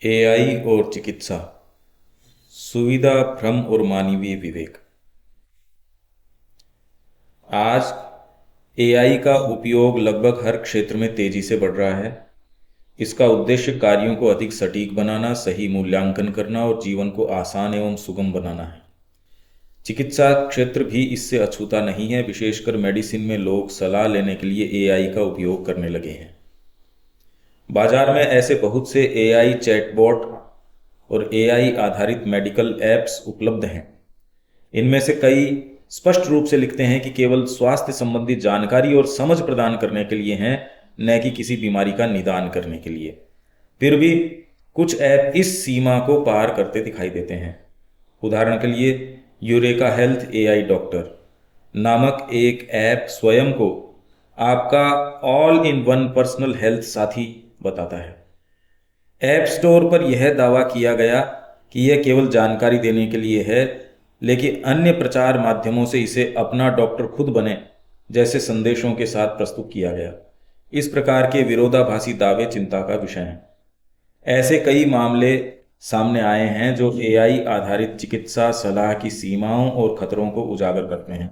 AI और चिकित्सा, सुविधा, भ्रम और मानवीय विवेक। आज एआई का उपयोग लगभग हर क्षेत्र में तेजी से बढ़ रहा है। इसका उद्देश्य कार्यों को अधिक सटीक बनाना, सही मूल्यांकन करना और जीवन को आसान एवं सुगम बनाना है। चिकित्सा क्षेत्र भी इससे अछूता नहीं है। विशेषकर मेडिसिन में लोग सलाह लेने के लिए एआई का उपयोग करने लगे हैं। बाजार में ऐसे बहुत से एआई चैटबॉट और एआई आधारित मेडिकल ऐप्स उपलब्ध हैं। इनमें से कई स्पष्ट रूप से लिखते हैं कि केवल स्वास्थ्य संबंधी जानकारी और समझ प्रदान करने के लिए हैं, न कि किसी बीमारी का निदान करने के लिए। फिर भी कुछ ऐप इस सीमा को पार करते दिखाई देते हैं। उदाहरण के लिए यूरेका हेल्थ एआई डॉक्टर नामक एक ऐप स्वयं को आपका all in one personal health साथी बताता है। ऐप स्टोर पर यह दावा किया गया कि यह केवल जानकारी देने के लिए है, लेकिन अन्य प्रचार माध्यमों से इसे अपना डॉक्टर खुद बने जैसे संदेशों के साथ प्रस्तुत किया गया। इस प्रकार के विरोधाभासी दावे चिंता का विषय हैं। ऐसे कई मामले सामने आए हैं जो एआई आधारित चिकित्सा सलाह की सीमाओं और खतरों को उजागर करते हैं।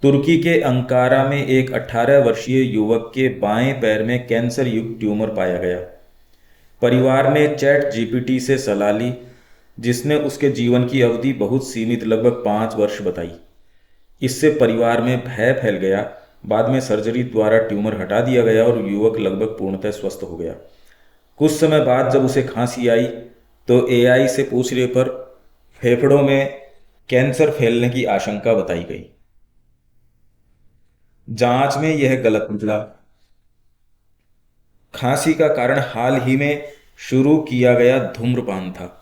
तुर्की के अंकारा में एक 18 वर्षीय युवक के बाएं पैर में कैंसर युक्त ट्यूमर पाया गया। परिवार ने चैट जीपीटी से सलाह ली, जिसने उसके जीवन की अवधि बहुत सीमित लगभग 5 वर्ष बताई। इससे परिवार में भय फैल गया। बाद में सर्जरी द्वारा ट्यूमर हटा दिया गया और युवक लगभग पूर्णतः स्वस्थ हो गया। कुछ समय बाद जब उसे खांसी आई तो एआई से पूछने पर फेफड़ों में कैंसर फैलने की आशंका बताई गई। जांच में यह गलत निकला। खांसी का कारण हाल ही में शुरू किया गया धूम्रपान था।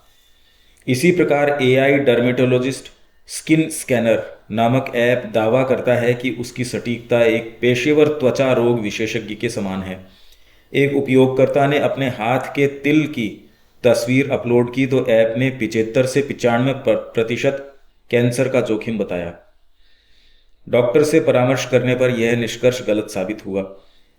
इसी प्रकार एआई डर्मेटोलॉजिस्ट स्किन स्कैनर नामक ऐप दावा करता है कि उसकी सटीकता एक पेशेवर त्वचा रोग विशेषज्ञ के समान है। एक उपयोगकर्ता ने अपने हाथ के तिल की तस्वीर अपलोड की तो ऐप ने 75 से 95% कैंसर का जोखिम बताया। डॉक्टर से परामर्श करने पर यह निष्कर्ष गलत साबित हुआ।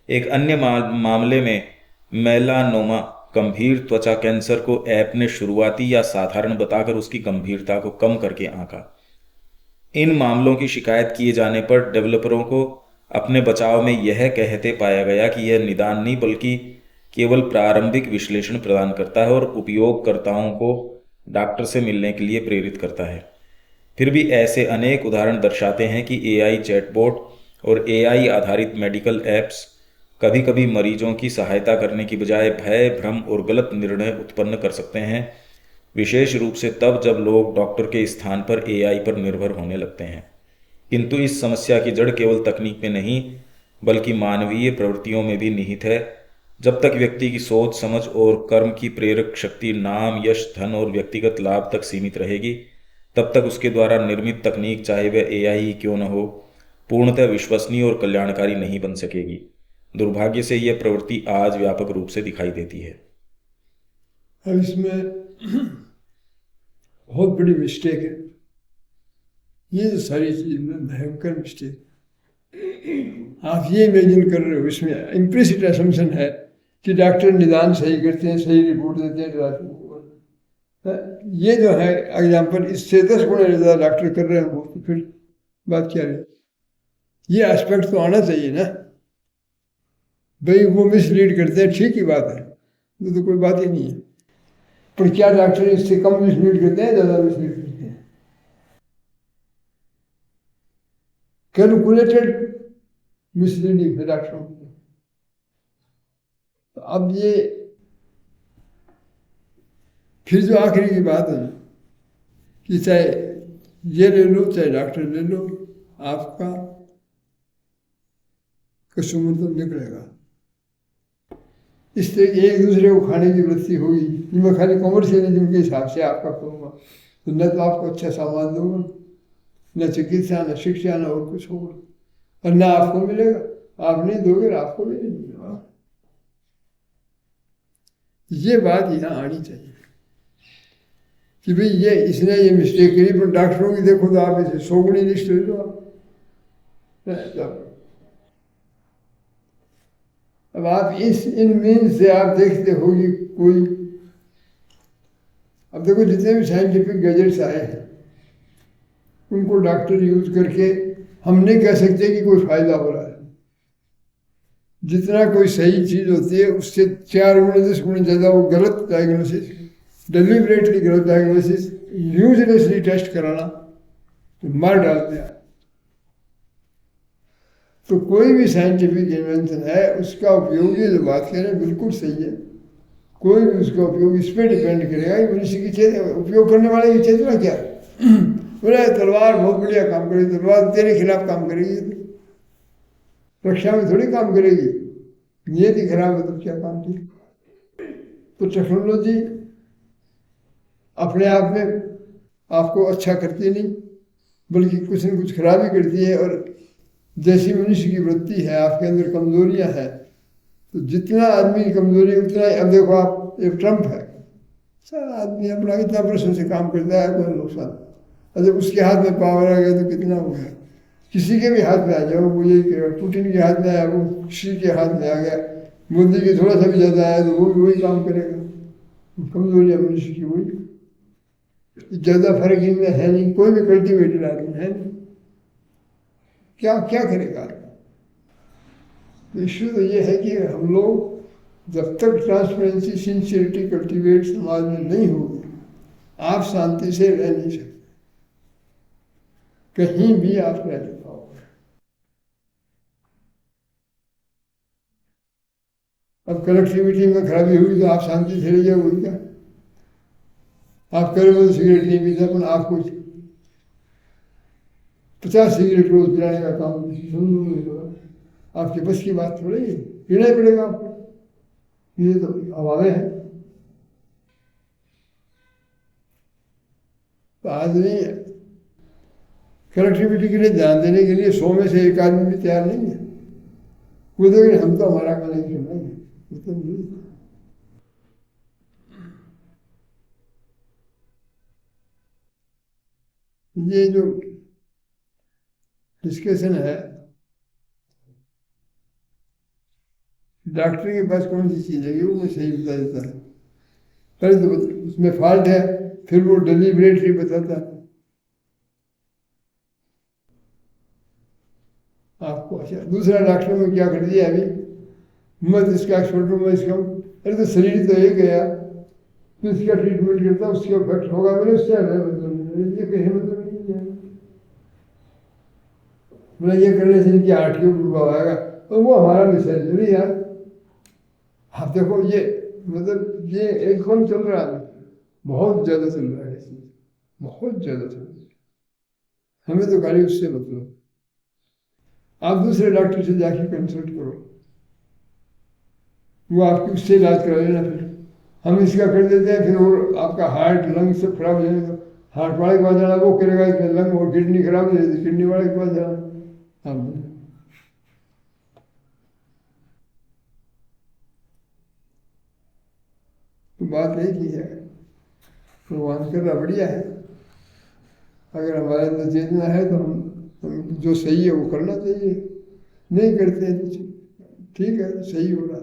एक अन्य मामले में मेलानोमा गंभीर त्वचा कैंसर को ऐप ने शुरुआती या साधारण बताकर उसकी गंभीरता को कम करके आंका। इन मामलों की शिकायत किए जाने पर डेवलपरों को अपने बचाव में यह कहते पाया गया कि यह निदान नहीं बल्कि केवल प्रारंभिक विश्लेषण प्रदान करता है और उपयोगकर्ताओं को डॉक्टर से मिलने के लिए प्रेरित करता है। फिर भी ऐसे अनेक उदाहरण दर्शाते हैं कि एआई चैटबॉट और एआई आधारित मेडिकल ऐप्स कभी कभी मरीजों की सहायता करने की बजाय भय, भ्रम और गलत निर्णय उत्पन्न कर सकते हैं, विशेष रूप से तब जब लोग डॉक्टर के स्थान पर एआई पर निर्भर होने लगते हैं। किंतु इस समस्या की जड़ केवल तकनीक में नहीं बल्कि मानवीय प्रवृत्तियों में भी निहित है। जब तक व्यक्ति की सोच, समझ और कर्म की प्रेरक शक्ति नाम, यश, धन और व्यक्तिगत लाभ तक सीमित रहेगी, तब तक उसके द्वारा निर्मित तकनीक, चाहे वह एआई ही क्यों न हो, पूर्णतः विश्वसनीय और कल्याणकारी नहीं बन सकेगी। दुर्भाग्य से यह प्रवृत्ति आज व्यापक रूप से दिखाई देती है। अब इसमें बहुत बड़ी मिस्टेक है। ये जो सारी चीज में भयंकर मिस्टेक। आप ये इमेजिन कर रहे हो, इसमें इम्प्लिसिट असम्पशन है कि डॉक्टर निदान सही करते हैं, सही रिपोर्ट देते हैं। ये जो है एग्जाम्पल, इससे 10 गुना ज़्यादा डॉक्टर कर रहे हो तो फिर बात क्या है? ये एस्पेक्ट तो आना चाहिए ना भाई। वो मिसलीड करते हैं, ठीक ही बात है, तो कोई बात ही नहीं है। पर क्या डॉक्टर इससे कम मिसलीड करते हैं, ज़्यादा मिसलीड करते हैं? कैलकुलेटेड मिसलीडिंग है डॉक्टरों की। तो अब ये फिर जो आखिरी की बात है कि चाहे ये ले लो चाहे डॉक्टर ले लो, आपका कस्टमर तो निकलेगा। इससे एक दूसरे को खाने की वृत्ति होगी। मैं खाली कॉमर्शियलिज्म के हिसाब से आपका करूँगा तो न तो आपको अच्छा सामान दूंगा, न चिकित्सा, न शिक्षा, न और कुछ होगा, और न आपको मिलेगा। आप नहीं दोगे, आपको भी नहीं मिलेगा। ये बात यहाँ आनी चाहिए कि भाई ये इसने ये मिस्टेक करी। पर डॉक्टरों की देखो तो आप इसे 100 गुनी लिस्ट ले लो आप। अब आप इन मीन से आप देखते हो कि कोई अब देखो जितने भी साइंटिफिक गैजेट्स आए हैं उनको डॉक्टर यूज करके हम नहीं कह सकते कि कोई फायदा हो रहा है। जितना कोई सही चीज होती है उससे 4 गुना 10 गुना ज्यादा वो गलत डायग्नोसिस, डिलिबरेटली गलत डायग्नोसिस, यूजलेसली टेस्ट कराना तो मार डालते हैं। तो कोई भी साइंटिफिक इन्वेंशन है उसका उपयोग, ये जो बात कह रहे हैं बिल्कुल सही है, कोई भी उसका उपयोग इस पर डिपेंड करेगा कि मनुष्य की चेतना, उपयोग करने वाले की चेतना क्या है। बोले तलवार बहुत बढ़िया काम करेगी, तलवार तेरे खिलाफ काम करेगी, रक्षा में थोड़ी काम करेगी, नियति खराब है तो क्या काम की। तो टेक्नोलॉजी अपने आप में आपको अच्छा करती नहीं बल्कि कुछ न कुछ खराबी करती है। और जैसी मनुष्य की वृत्ति है, आपके अंदर कमजोरियां हैं, तो जितना आदमी की कमजोरी उतना ही। अब देखो आप, एक ट्रम्प है, सारा आदमी अपना इतना वर्षों से काम करता है, कोई नुकसान। अगर उसके हाथ में पावर आ गया तो कितना हो गया। किसी के भी हाथ में आ जाए वो यही करेगा, पुतिन के हाथ में आया वो किसी के हाथ में आ गया, मोदी के थोड़ा सा भी ज्यादा आया तो वो भी वही काम करेगा। कमजोरियां मनुष्य की वही, ज्यादा फर्क इनमें है नहीं, कोई भी कल्टिवेटेड आदमी है नहीं, क्या क्या करेगा। इश्यू तो ये है कि हम लोग जब तक ट्रांसपेरेंसी सिंसियरिटी कल्टिवेट समाज में नहीं होगी, आप शांति से रह नहीं सकते, कहीं भी आप रह नहीं पाओगे। अब कनेक्टिविटी में खराबी हुई तो आप शांति से रह जाओगे क्या। आप कह रहे हो सिगरेट नहीं पीता, पर आपको 50 सिगरेट रोज पिलाने का काम सुन लूंगे, आपके बस की बात थोड़ी है, पीना ही पड़ेगा आपको, ये तो हवाले हैं। तो आदमी कनेक्टिविटी के लिए ध्यान देने के लिए 100 में से एक आदमी भी तैयार नहीं है। वो देखिए हम तो हमारा कनेक्शन नहीं, ये जो डिस्कशन है, डॉक्टर के पास कौन सी चीज है वो मैं सही बता देता है, पहले तो उसमें फॉल्ट है, फिर वो डिलिबरेटली बताता है आपको। अच्छा, दूसरा डॉक्टर में क्या कर दिया अभी, मत इसका एक्सपर्ट में इसका, अरे तो शरीर तो एक गया तो इसका ट्रीटमेंट करता उसका इफेक्ट होगा मेरे उससे मतलब ये कहे मतलब नहीं है, बोला ये करने से इनकी हार्ट के प्रभाव आएगा, तो वो हमारा विषय नहीं यार। आप देखो ये मतलब ये एकदम चल रहा है, बहुत ज्यादा चल रहा है, बहुत ज्यादा चल रहा है, हमें तो खाली उससे मतलब। आप दूसरे डॉक्टर से जाके कंसल्ट करो, वो आपकी उससे इलाज करा लेना। फिर हम इसका कर देते हैं, फिर वो आपका हार्ट लंग सब खराब हो जाएगा, हार्ट वाले के पास जाना वो करेगा कि लंग और किडनी खराब हो जाएगी, किडनी वाले के पास जाना। तो बात एक ही है, भगवान करना बढ़िया है, अगर हमारे अंदर चेतना है तो हम जो सही है वो करना चाहिए, नहीं करते हैं तो ठीक है सही हो रहा।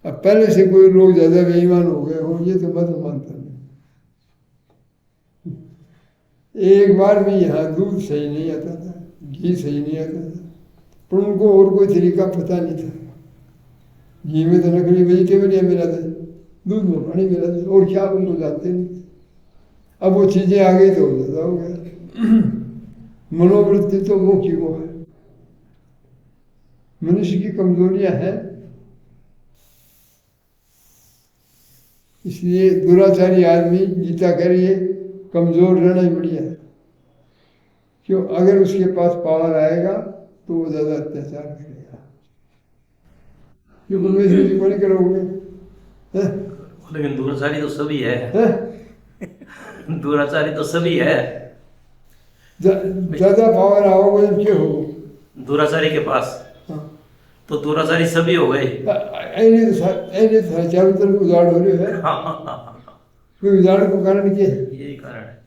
अब पहले से कोई लोग ज्यादा बेईमान हो गए हो ये तो मैं तो मानता नहीं। एक बार भी यहाँ दूध सही नहीं आता था, घी सही नहीं आता था, पर उनको और कोई तरीका पता नहीं था। घी में तो नकली वेजिटेबल मिला था, दूध में पानी मिला था, और क्या उनको जानते नहीं। अब वो चीजें आ गई तो ज्यादा हो गया। मनोवृत्ति तो वो की वो है, मनुष्य की कमजोरियां हैं, इसलिए दुराचारी आदमी गीता कह रही है कमजोर रहना ही बढ़िया है। क्यों, अगर उसके पास पावर आएगा तो वो ज्यादा अत्याचार करेगा, क्यों परमेश्वर जी को नहीं करोगे। लेकिन दुराचारी तो सभी है, दुराचारी तो सभी है, ज्यादा पावर आओगे तो क्या होगा दुराचारी के पास। हाँ। तो दुराचारी सभी हो गए, चारों तरफ उजाड़ हो रहे हैं। कोई उजाड़ को कारण क्या है, यही कारण है।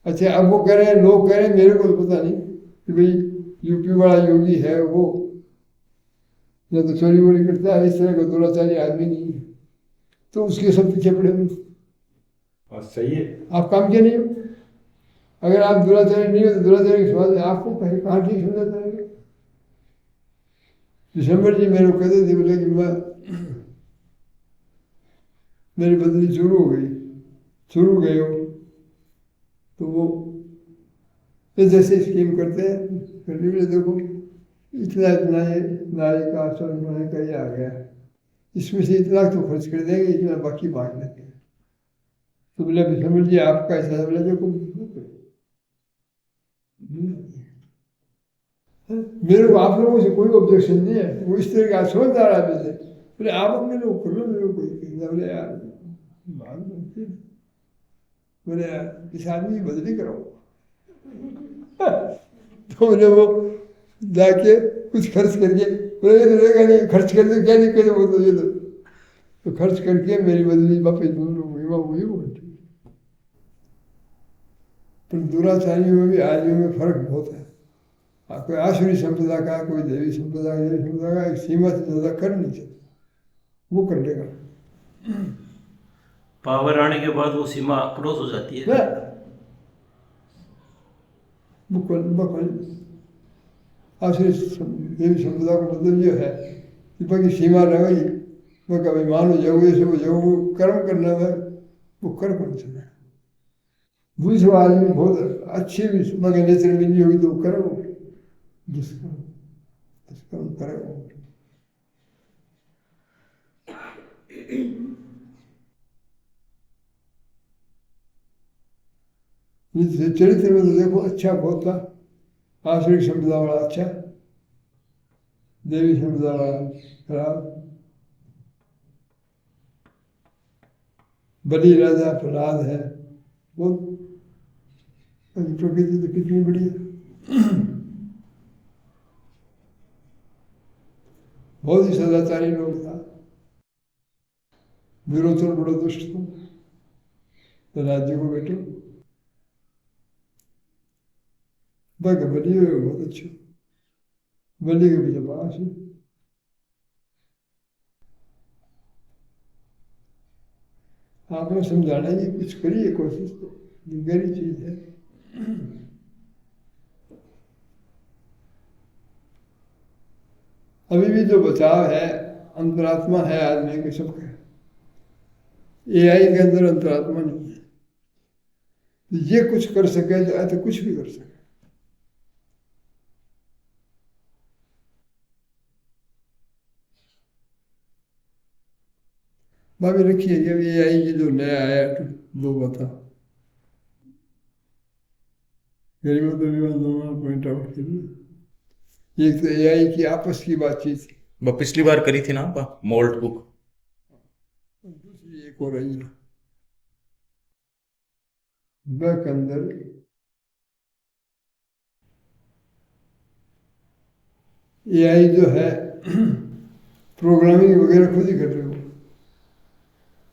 अच्छा अब वो कह रहे हैं, लोग कह रहे हैं, मेरे को तो पता नहीं कि भाई यूपी वाला योगी है वो या तो चोरी वोरी करता है, इस तरह का दुराचारी आदमी नहीं है। तो उसके सब पीछे पड़े हुए। और सही है। आप काम के नहीं हो। अगर आप दुराचारी नहीं हो तो दुराचारी के समाज में आपको कहीं कहाँ ठीक समझाता है। दिसंबर जी मेरे को कहते थे, बोले कि मैं मेरी बदली शुरू हो गई, शुरू गए हो तो वो ये जैसे स्कीम करते हैं, फिर भी देखो इतना इतना ये नारी का आश्रम उन्होंने कहीं आ गया, इसमें से इतना तो खर्च कर देंगे, इतना बाकी बांट लेंगे। तो बोले विश्वमर जी आपका ऐसा, बोले देखो मेरे को आप लोगों से कोई ऑब्जेक्शन नहीं है, वो इस तरह का समझदार आदमी थे। बोले आप अपने लोग कर लो, मेरे को कोई कहना। बोले यार बात बनती है। बोले यार इस आदमी की बदली करो। तो बोले वो जाके कुछ खर्च करके, बोले रहेगा नहीं, खर्च कर दो, क्या दिक्कत है, वो तो ये तो खर्च करके मेरी बदली वापस दोनों हुई वो ठीक। पर दुराचारियों में भी आर्यों में फर्क बहुत है। कोई आसुरी संप्रदाय का, कोई देवी संप्रदाय का एक सीमा से ज्यादा कर नहीं सकता, वो कर लेगा। पावर आने के बाद वो सीमा क्रॉस हो जाती है। आसुरी देवी संप्रदाय का मतलब ये है कि बाकी सीमा रह गई, वो कभी मान हो जाओगे, ऐसे हो जाओ, वो कर्म करना है, वो कर कौन सा है। दूसरे आदमी बहुत अच्छी भी मगर नेचर में नहीं होगी तो करो जिसका करो। चरित्र में तो देखो अच्छा बहुत था, आश्रित संप्रदाय वाला अच्छा, देवी संप्रदाय वाला खराब। बलि राजा प्रहलाद है, बहुत प्रकृति तो कितनी बड़ी है। बहुत ही सदाचारी लोग था, विरोचन बड़ो दुष्ट था, तो राज्य को बैठो बलि बहुत अच्छे, बलि के पीछे पास है। आपने समझाना ये कुछ करिए कोशिश, तो गहरी चीज है। अभी भी जो बचाव है, अंतरात्मा है आदमी के सबका, एआई के अंदर अंतरात्मा नहीं है। तो ये कुछ कर सके तो कुछ भी कर सके। भाभी रखिए, ये एआई ये जो नया आया दो बता गरीबों तो भी दोनों पॉइंट आउट किया। एक तो एआई की आपस की बातचीत, वो पिछली बार करी थी ना आप मोल्ट बुक, दूसरी एक हो रही है बैक अंदर एआई जो है प्रोग्रामिंग वगैरह खुद ही कर रहे हो,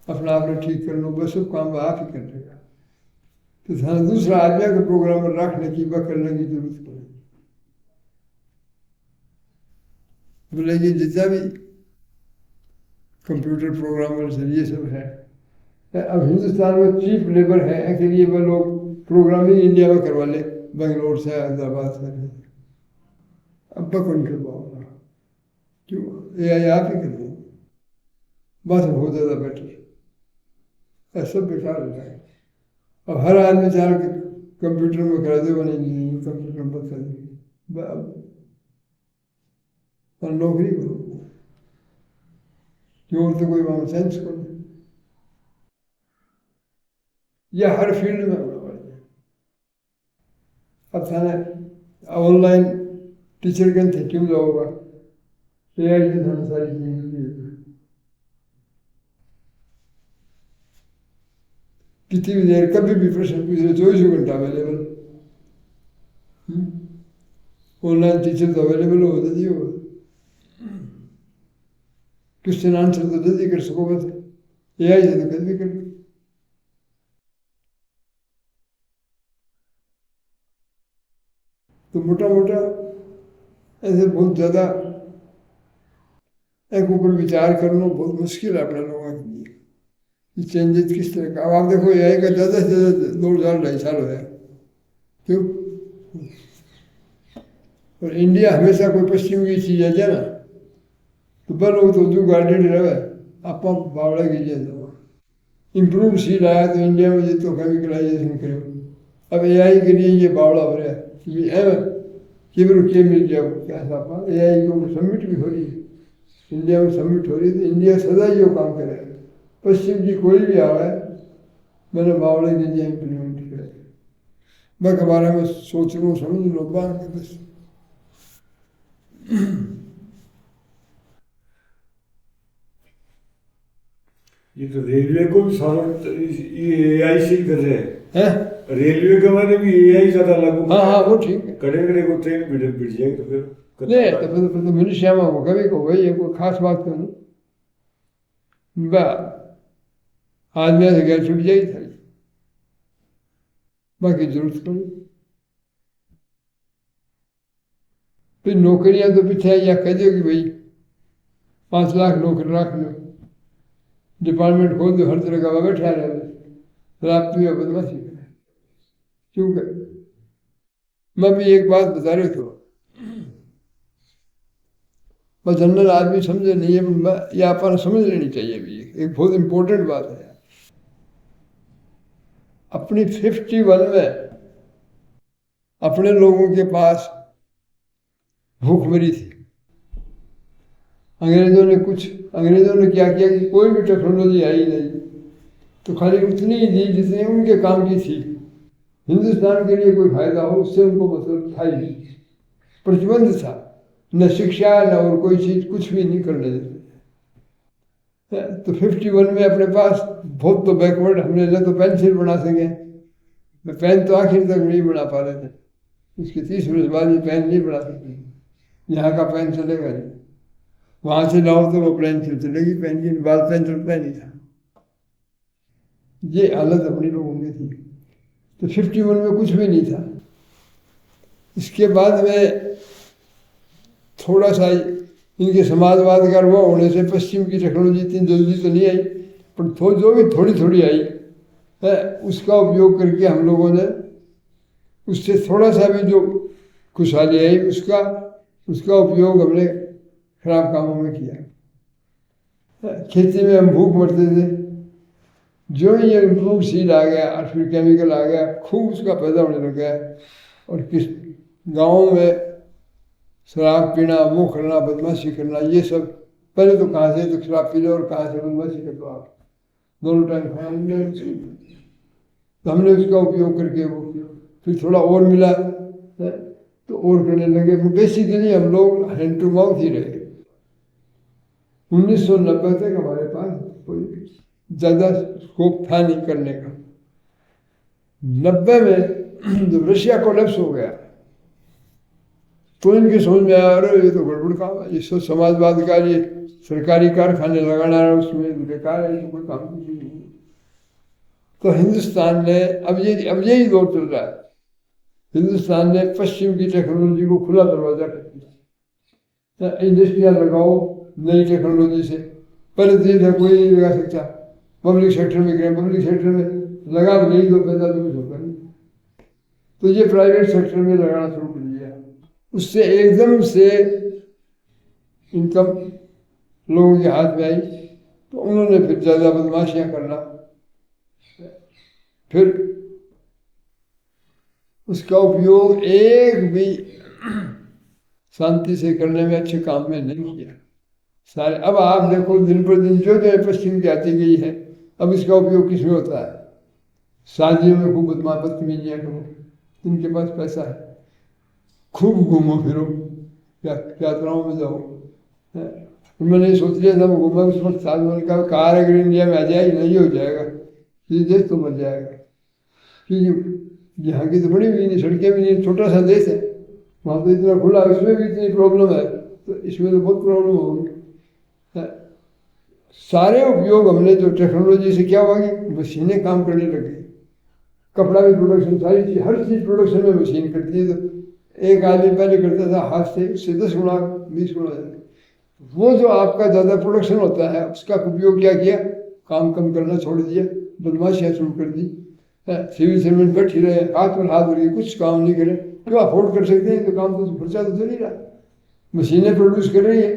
अपना आपने ठीक कर लो, बस सब काम आप ही कर लेगा। तो दूसरा आदमी को प्रोग्राम रखने की व करने की जरूरत पड़ेगी। बोले कि जितना भी कंप्यूटर प्रोग्रामर्स ये सब है, अब हिंदुस्तान में चीप लेबर है, ऐसे लिए वो लोग प्रोग्रामिंग इंडिया में करवा ले, बेंगलोर से, अहमदाबाद से। अब कौन करवाओगा, क्यों एआई आप ही कर दो, बस बहुत ज़्यादा बेटर, सब बेकार हो जाएगा। अब हर आदमी चाह के कंप्यूटर में करा दे, बने कंप्यूटर में बंद कर देंगे, और नौकरी करो क्यों, तो कोई वहाँ सेंस को नहीं। यह हर फील्ड में होना पड़ेगा। अब थाना ऑनलाइन टीचर के थे क्यों जाओगा, एआई से थाना सारी चीजें कितनी भी देर कभी भी प्रश्न पूछ रहे, 24 घंटा अवेलेबल। ऑनलाइन टीचर तो अवेलेबल हो जल्दी होगा, क्वेश्चन आंसर तो जल्दी कर सको, बस एआई से तो कभी कर। तो मोटा मोटा ऐसे बहुत ज़्यादा एक ऊपर विचार करना बहुत मुश्किल है अपने लोगों के लिए। ये चेंजेस किस तरह का। अब आप देखो एआई का ज़्यादा से ज़्यादा 2 साल 2.5 साल हो गया, क्यों? और इंडिया हमेशा कोई पश्चिम की चीज़ है ना, तो पर लोग तो जो गार्डेड रहे आप बावड़ा कीजिए तो इम्प्रूव सीड आया तो इंडिया में ये तो केमिकलाइजेशन करो। अब एआई के लिए ये बावड़ा हो रहा है कि के मिल जाओ क्या सापा। एआई को सबमिट भी हो रही है, इंडिया में सबमिट हो रही है, तो इंडिया सदा ही वो काम करे। पश्चिम की कोई भी आ रहा है मैंने बावड़े के लिए इम्प्लीमेंट किया। मैं के बारे में सोच लूँ समझ लो बात बस। ये तो रेलवे को भी सारा ये एआई से ही कर रहे हैं। हैं? रेलवे के बारे में एआई ज्यादा लागू। हाँ हाँ वो ठीक है। कड़े कड़े को ट्रेन बिट जाएगी तो फिर नहीं तो फिर तो मनुष्य में होगा भी को भाई ये कोई खास बात तो नहीं। आदमी से गैर छुट जाएगी था, बाकी जरूरत पड़ी। फिर नौकरियां तो पीछे या कह दो कि भाई 5 लाख नौकरी रख लो, डिपार्टमेंट खोल दो, हर तरह का बैठा रहे शराब पी और बदमाशी करे। क्यों कर? मैं भी एक बात बता रहे थे, बस जनरल आदमी समझे नहीं है, ये अपन समझ लेनी चाहिए भी। एक बहुत इंपॉर्टेंट बात है। अपनी 51 में अपने लोगों के पास भूखमरी थी। अंग्रेजों ने क्या किया कि कोई भी टेक्नोलॉजी आई नहीं, तो खाली उतनी ही दी जितनी उनके काम की थी। हिंदुस्तान के लिए कोई फायदा हो उससे उनको मतलब था ही नहीं, प्रतिबंध था। न शिक्षा न और कोई चीज, कुछ भी नहीं करने देते। तो 51 में अपने पास बहुत तो बैकवर्ड, हमने न तो पेंसिल बना सके, मैं पेन तो आखिर तक नहीं बना पा रहे थे। उसके 30 वर्ष बाद ये पेन नहीं बना सकते, यहाँ का पेन चलेगा नहीं, वहाँ से लाओ तो वो पेंसिल चलेगी, पेन की बाल पेन चलता नहीं था। ये हालत अपनी लोगों की थी। तो 51 में कुछ भी नहीं था। इसके बाद में थोड़ा सा इनके समाजवाद का वो होने से पश्चिम की टेक्नोलॉजी इतनी जल्दी तो नहीं आई, पर जो भी थोड़ी थोड़ी आई है उसका उपयोग करके हम लोगों ने उससे थोड़ा सा भी जो खुशहाली आई उसका उपयोग हमने खराब कामों में किया। खेती में हम भूख मरते थे, जो ही ये इम्प्रूव सीड आ गया और फिर केमिकल आ गया, खूब उसका पैदा होने लग गया। और किस गाँव में शराब पीना, मुँह करना, बदमाशी करना, ये सब पहले तो कहाँ से तो शराब पी लो और कहाँ से बदमाशी कर दो आप, दोनों टाइम खाना। तो हमने उसका उपयोग करके वो किया, फिर थोड़ा और मिला तो और करने लगे। बेसिकली हम लोग हैंड टू माउथ ही रहे। 1990 तक हमारे पास कोई ज़्यादा स्कोप था नहीं करने का। 90 में जब रशिया कोलैप्स हो गया तो इनके समझ में आया अरे ये तो गड़बड़ काम है, ये सब समाजवाद का ये सरकारी कारखाने लगाना है उसमें बेकार है, ये कोई काम नहीं। तो हिंदुस्तान ने अब यही दौर चल रहा है, हिंदुस्तान ने पश्चिम की टेक्नोलॉजी को खुला दरवाजा कर दिया। इंडस्ट्रियाँ लगाओ नई टेक्नोलॉजी से, पहले तो था कोई नहीं लगा सकता, पब्लिक सेक्टर में गए, पब्लिक सेक्टर में लगा नहीं तो पैदा तो कुछ होगा नहीं, तो ये प्राइवेट सेक्टर में लगाना शुरू कर दिया। उससे एकदम से इनकम लोगों के हाथ में आई, तो उन्होंने फिर ज़्यादा बदमाशियाँ करना, फिर उसका उपयोग एक भी शांति से करने में, अच्छे काम में नहीं किया सारे। अब आप देखो दिन पर दिन जो पश्चिम की आती गई है, अब इसका उपयोग किस में होता है? शादियों में खूब बदतमीजियाँ करो, जिनके पास पैसा है खूब घूमो फिरो, यात्राओं में जाओ। मैंने सोच लिया था घूमा, उस वक्त साथ मैंने कहा कार अगर इंडिया में आ जाए नहीं हो जाएगा, ये देश तो मर जाएगा। क्योंकि यहाँ की तो बड़ी भी नहीं, सड़कें भी नहीं, छोटा सा देश है, वहाँ तो इतना खुला, इसमें भी इतनी प्रॉब्लम है, तो इसमें तो बहुत प्रॉब्लम होगी। सारे उपयोग हमने जो टेक्नोलॉजी से क्या हुआ कि मशीनें काम करने लग गई, कपड़ा भी प्रोडक्शन, सारी चीज, हर चीज प्रोडक्शन में मशीन करती है। तो एक आदमी पहले करता था हाथ से, उससे 10 गुना 20 गुना, वो जो आपका ज़्यादा प्रोडक्शन होता है उसका उपयोग क्या किया, काम कम करना छोड़ दिया, बदमाशियाँ शुरू कर दी। सिविल सर्वेंट बैठी रहे, हाथ पर हाथ रखे, कुछ काम नहीं करे, क्यों अफोर्ड कर सकते हैं तो काम तो खर्चा तो चल ही रहा, मशीनें प्रोड्यूस कर रही है।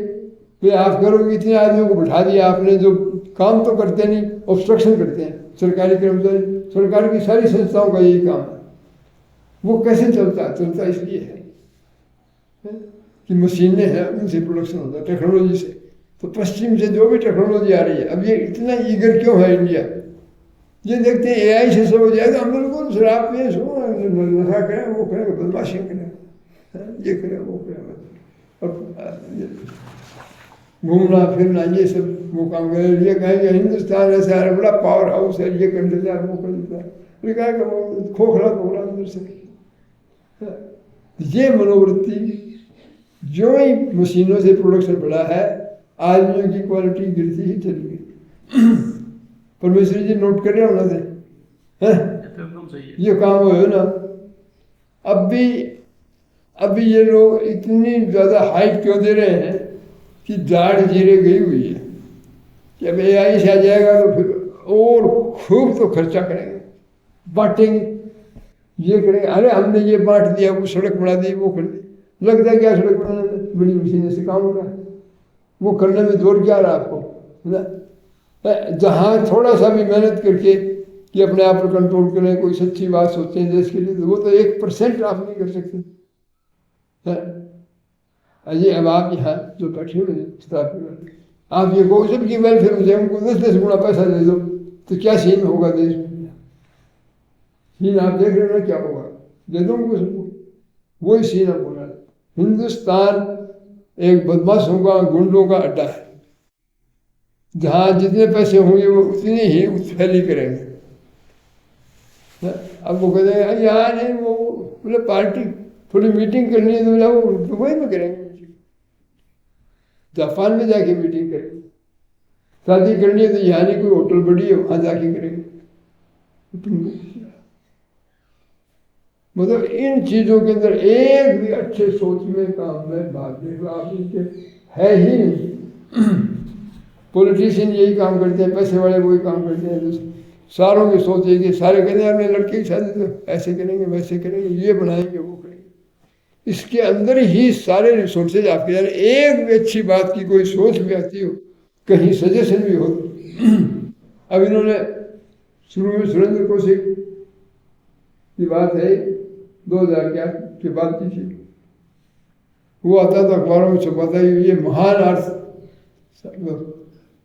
फिर आप करोगे, इतने आदमियों को बैठा दिया आपने जो काम तो करते नहीं, ऑब्स्ट्रक्शन करते हैं। सरकारी कर्मचारी, सरकार की सारी संस्थाओं का यही काम है। वो कैसे चलता इसलिए है कि मशीनें हैं, उनसे प्रोडक्शन होता है, टेक्नोलॉजी से। तो पश्चिम से जो भी टेक्नोलॉजी आ रही है, अब ये इतना ईगर क्यों है इंडिया? ये देखते हैं एआई से सब हो जाएगा, हम बिल्कुल शराब पिए, नशा करें, वो करें, बदमाशी करें, ये करें, वो करें, और घूमना फिरना ये सब वो काम करें। ये कहेंगे हिंदुस्तान ऐसा है, बड़ा पावर हाउस है, ये कर देता है, वो कर देता है, ये कहेगा वो खोखला खोखला अंदर से। ये मनोवृत्ति जो ही मशीनों से प्रोडक्शन बढ़ा है, आदमियों की क्वालिटी गिरती ही चली गई। परमेश्वरी जी नोट कर रहे हो ना थे, एकदम सही है। ये काम हो ना। अब भी ये लोग इतनी ज़्यादा हाइट क्यों दे रहे हैं कि दाढ़ जीरे गई हुई है कि अब एआई से आ जाएगा तो फिर और खूब तो खर्चा करेंगे, बांटेंगे, ये करेंगे। अरे हमने ये बांट दिया, वो सड़क बना दी, वो कर दी, लगता है क्या सड़क बनाने में बड़ी मशीनों से काम हो रहा है, वो करने में जोर क्या रहा आपको ना? जहाँ थोड़ा सा भी मेहनत करके कि अपने आप पर कंट्रोल करें, कोई सच्ची बात सोचते हैं देश के लिए, तो वो तो 1% आप नहीं कर सकते। अजय अब आप यहाँ जो बैठे हुए हैं, आप ये कहो सबकी वेलफेयर मुझे, हमको 10-10 गुना पैसा दे दो, तो क्या सीन होगा देश में? सीन आप देख रहे हो ना क्या होगा, दे दो उनको सबको, वही सीन आप बोला। हिंदुस्तान एक बदमाशों का, गुंडों का अड्डा है, जहाँ जितने पैसे होंगे वो उतनी ही उत्फैली करेंगे। अब वो कहते हैं यहाँ नहीं, वो बोले पार्टी थोड़ी मीटिंग करनी है, तो बोला वो दुबई में करेंगे मीटिंग, जापान में जाके मीटिंग करेंगे, शादी करनी है तो यहाँ नहीं, कोई होटल बड़ी है वहाँ जाके करेंगे। मतलब इन चीज़ों के अंदर एक भी अच्छे सोच में काम में बात देखो आप, इनके है ही नहीं। पॉलिटिशियन यही काम करते हैं, पैसे वाले वही काम करते हैं, सारों की सोच है कि सारे कहते हैं अपने लड़के की शादी तो ऐसे करेंगे, वैसे करेंगे, ये बनाएंगे, वो करेंगे। इसके अंदर ही सारे रिसोर्सेज आपके जा रहे। एक भी अच्छी बात की कोई सोच भी आती हो, कहीं सजेशन भी हो। अब इन्होंने शुरू में सुरेंद्र कौशिक की बात है 2011 की बात की थी, वो आता था अखबारों में छपाता है, ये महान अर्थ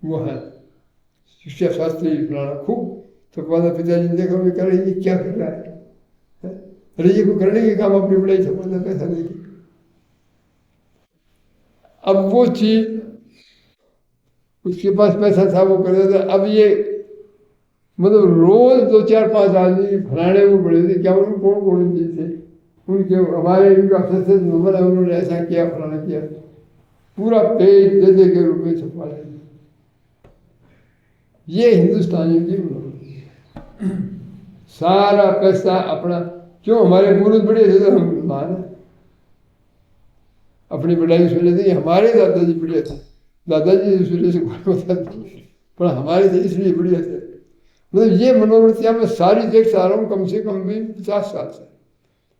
वो है शिक्षा शास्त्री फलाना, खूब छपाता। पिताजी ने देखा, कह रहे ये क्या कर रहा है? अरे ये को करने के काम अपनी पढ़ाई छपाता, पैसा लेके। अब वो चीज उसके पास पैसा था, वो कर देता। अब ये मतलब रोज 2-4-5 आदमी फलाने वो बड़े थे, क्या उनको कौन जी थे उनके, हमारे इनका नंबर है, उन्होंने ऐसा किया, फलाना किया, पूरा पेज दे के रूप में छपा रहे। ये हिंदुस्तानियों की सारा पैसा अपना, क्यों हमारे पूर्वज बड़े थे तो हम मान अपनी बढ़ाई सुन लेते, हमारे दादाजी बढ़िया थे, दादाजी इस वजह से होता पर हमारे थे इसलिए बढ़िया थे। मतलब ये मनोवृत्तियाँ मैं सारी देख आ रहा हूँ, कम से कम भी 50 साल से,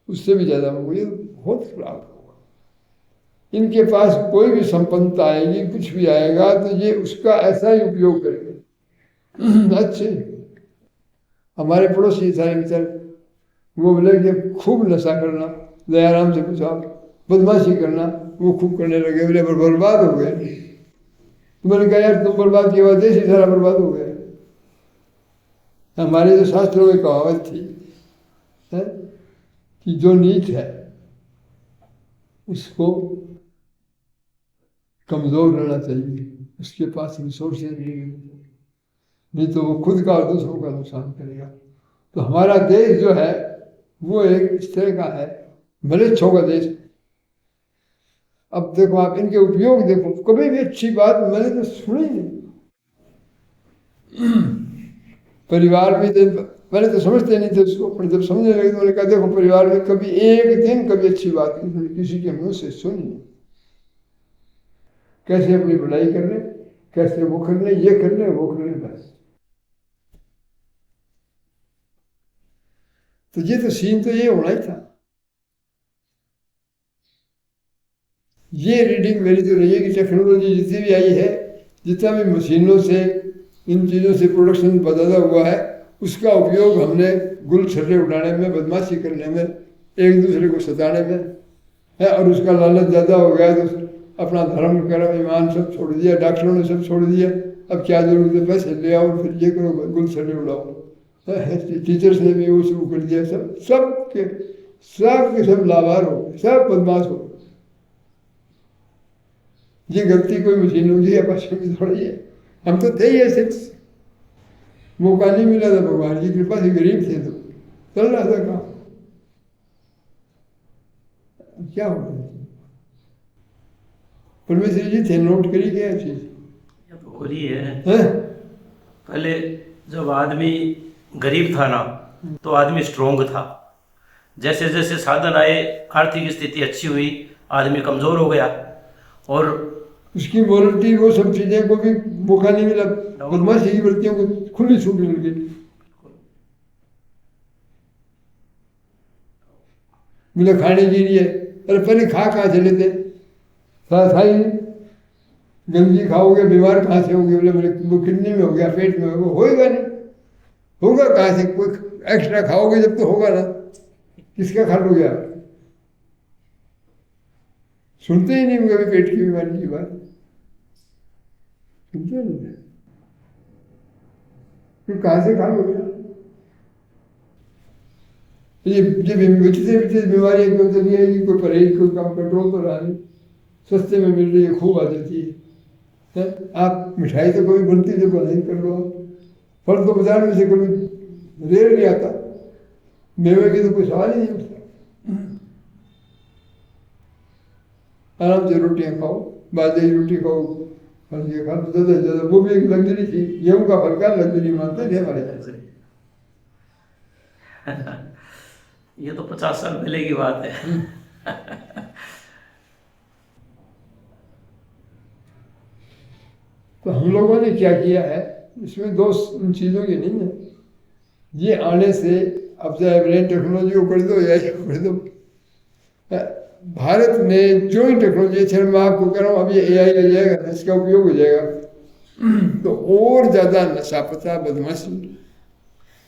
उससे भी ज़्यादा होगा। ये बहुत खराब होगा। इनके पास कोई भी संपन्नता आएगी, कुछ भी आएगा तो ये उसका ऐसा ही उपयोग करेंगे। अच्छे हमारे पड़ोसी सारे बेचारे, वो बोले कि खूब नशा करना, दयाराम से पूछा, बदमाशी करना, वो खूब करने लगे, बोले बर्बाद हो गए। तो मैंने कहा यार तुम बर्बाद किया, देश ही सारा बर्बाद हो गया। हमारे जो शास्त्रों में कहावत थी है कि जो नीच है उसको कमजोर रहना चाहिए, उसके पास रिसोर्सेज नहीं तो वो खुद का और दूसरों का नुकसान करेगा। तो हमारा देश जो है वो एक इस तरह का है, मलेच्छ होगा देश। अब देखो आप इनके उपयोग देखो, कभी भी अच्छी बात मैंने तो सुनी नहीं। परिवार में पहले तो समझते नहीं थे उसको, पर जब समझने लगे तो उन्होंने कहा देखो परिवार में कभी एक दिन कभी अच्छी बात किसी के मुंह से सुनी नहीं। कैसे अपनी बढ़ाई कर ले, कैसे वो कर ले, ये कर ले, वो कर ले, बस तो ये तो सीन तो ये होना ही था। ये रीडिंग मेरी तो रही है कि टेक्नोलॉजी जितनी भी आई है, जितना भी मशीनों से इन चीज़ों से प्रोडक्शन बदला हुआ है, उसका उपयोग हमने गुल छर्रे उड़ाने में, बदमाशी करने में, एक दूसरे को सताने में है। और उसका लालच ज़्यादा हो गया तो अपना धर्म कर्म ईमान सब छोड़ दिया, डॉक्टरों ने सब छोड़ दिया। अब क्या जरूरत है, पैसे ले आओ फिर ये करो, गुल छर्रे उड़ाओ। टीचर्स ने भी वो शुरू कर दिया, सब लावार हो गए, सब बदमाश हो गए। ये गलती कोई मशीनों की या पशु की थोड़ी है, हम तो थे ही ऐसे। मौका नहीं मिला था, भगवान की कृपा से गरीब थे तो चल रहा था काम। क्या हो गया, परमेश्वर जी थे, नोट करी क्या चीज। ये तो हो रही है। पहले जब आदमी गरीब था ना, तो आदमी स्ट्रोंग था। जैसे जैसे साधन आए, आर्थिक स्थिति अच्छी हुई, आदमी कमजोर हो गया और उसकी मोरलिटी वो सब चीजें को भी मौका नहीं मिला, बदमाशी की वृत्तियों को खुली छूट मिल गई। मिला खाने के लिए, अरे पहले खा कहाँ चले थे, ही गंदगी खाओगे बीमार कहाँ से होगे, बोले मेरे वो किडनी में हो गया, पेट में होगा नहीं, होगा कहाँ से, कोई एक्स्ट्रा खाओगे जब तो होगा ना, किसका खा लोगे आप। सुनते ही नहीं कभी पेट की बीमारी की बात, सुनते नहीं, फिर कहाँ से खा लोगे। ये विचित्र बीमारियां क्यों चली है, कोई परहेज कोई कम कंट्रोल तो रहा नहीं, सस्ते में मिल रही है, खूब आ जाती है। आप मिठाई तो कभी बनती तो नहीं कर लो, फल तो बाजार में से कभी रेर नहीं आता, मेवे की तो कोई सवाल ही नहीं उठता। आराम से रोटियां खाओ, बाजरे की रोटी खाओ, फल खा तो ज़्यादा वो भी एक लग्जरी थी, गेहूं का फल का लग्जरी मानते थे हमारे यहाँ। ये तो 50 साल पहले की बात है। तो हम लोगों ने क्या किया है, इसमें दोष इन चीज़ों की नहीं है। ये आने से अब चाहे ब्रेन टेक्नोलॉजी को कर दो या इसको कर दो, भारत में जो ही टेक्नोलॉजी है, मैं आपको कह रहा हूँ, अब ये AI आ जाएगा, इसका उपयोग हो जाएगा तो और ज़्यादा नशा पता बदमाशी।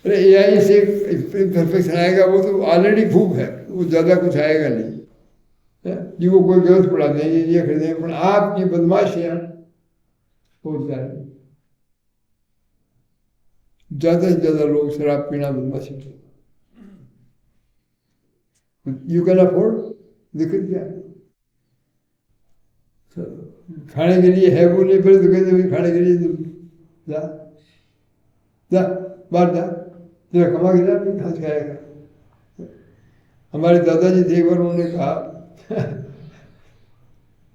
अरे AI से परफेक्शन आएगा, वो तो ऑलरेडी खूब है, वो ज़्यादा कुछ आएगा नहीं जी, वो कोई गलत पढ़ा देंगे, ये कर देंगे, पर आपकी बदमाशियाँ हो जाए। ज़्यादा से ज़्यादा लोग शराब पीना बदमाशी, यू कैन अफोर्ड, दिक्कत क्या है। खाने के लिए है वो नहीं, पहले तो कहते भाई खाने के लिए जा जा बाहर जा, तेरा कमा के जा, नहीं खा खाएगा। हमारे दादाजी थे, एक बार उन्होंने कहा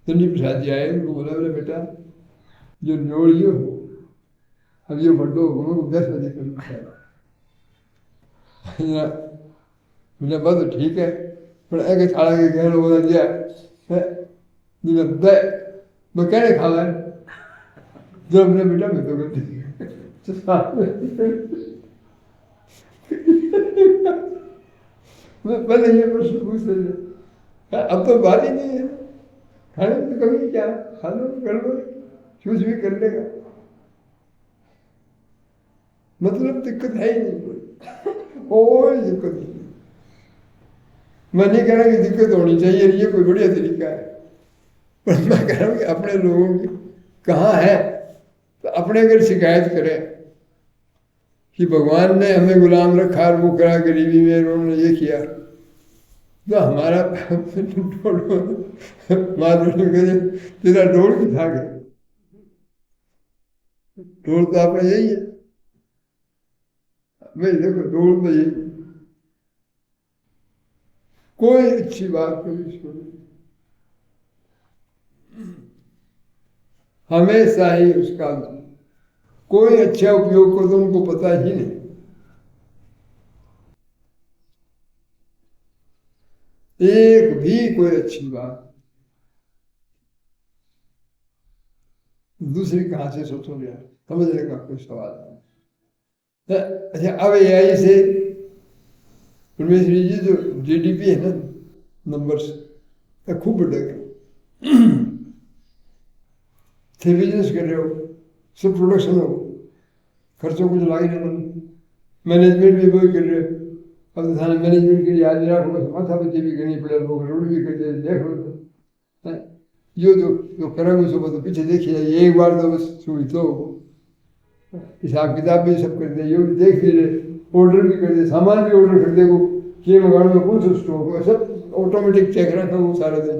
तनी प्रसाद जी आए, उनको बोला बोले बेटा जो नोड़ियो हो, अब ये बड्डो हो 10 बजे कर मेरा बात तो ठीक है, पर एक छाड़ा के गहन बोला दिया मैं कहने खावा है जब अपने बेटा में तो करती मैं पहले ये प्रश्न पूछ रहे, अब तो बात ही नहीं है, खाने तो कभी क्या खा लो कर लो, कुछ भी कर लेगा, मतलब दिक्कत है ही नहीं कोई दिक्कत नहीं। मैं नहीं कह रहा कि दिक्कत होनी चाहिए, ये कोई बढ़िया तरीका है, पर मैं कह रहा हूँ कि अपने लोगों की कहाँ है, तो अपने अगर शिकायत करें कि भगवान ने हमें गुलाम रखा और वो करा गरीबी में, उन्होंने ये किया, तो हमारा तेरा डोल की था गया, डोल तो आपका यही है, मैं देखो डोल तो यही, कोई अच्छी बात कभी इसको नहीं, हमेशा ही उसका कोई अच्छा उपयोग को तो उनको पता ही नहीं। एक भी कोई अच्छी बात दूसरी कहां से सोचोगे यार, समझने का कोई सवाल नहीं। अच्छा अब AI से परमेश्वरी जी जो जीडीपी है ना नंबर्स का खूब बढ़ेगा। थे बिजनेस कर रहे हो, सब प्रोडक्शन हो, खर्चों को चला ही नहीं, मैनेजमेंट भी वही कर रहे हो। अब तो थाने मैनेजमेंट के लिए आज राखो, बस माथा बच्चे भी करनी पड़े, लोग रोड भी करते देख लो तो यो जो करोगे सुबह तो पीछे देखिए जाइए, एक बार तो बस सुई तो हिसाब किताब भी सब कर दे, यो भी देख लीजिए, ऑर्डर भी कर दे, सामान भी ऑर्डर कर दे को ये मंगाने में कौन सा स्टॉक हो, सब ऑटोमेटिक चेक रखा वो सारा दिन।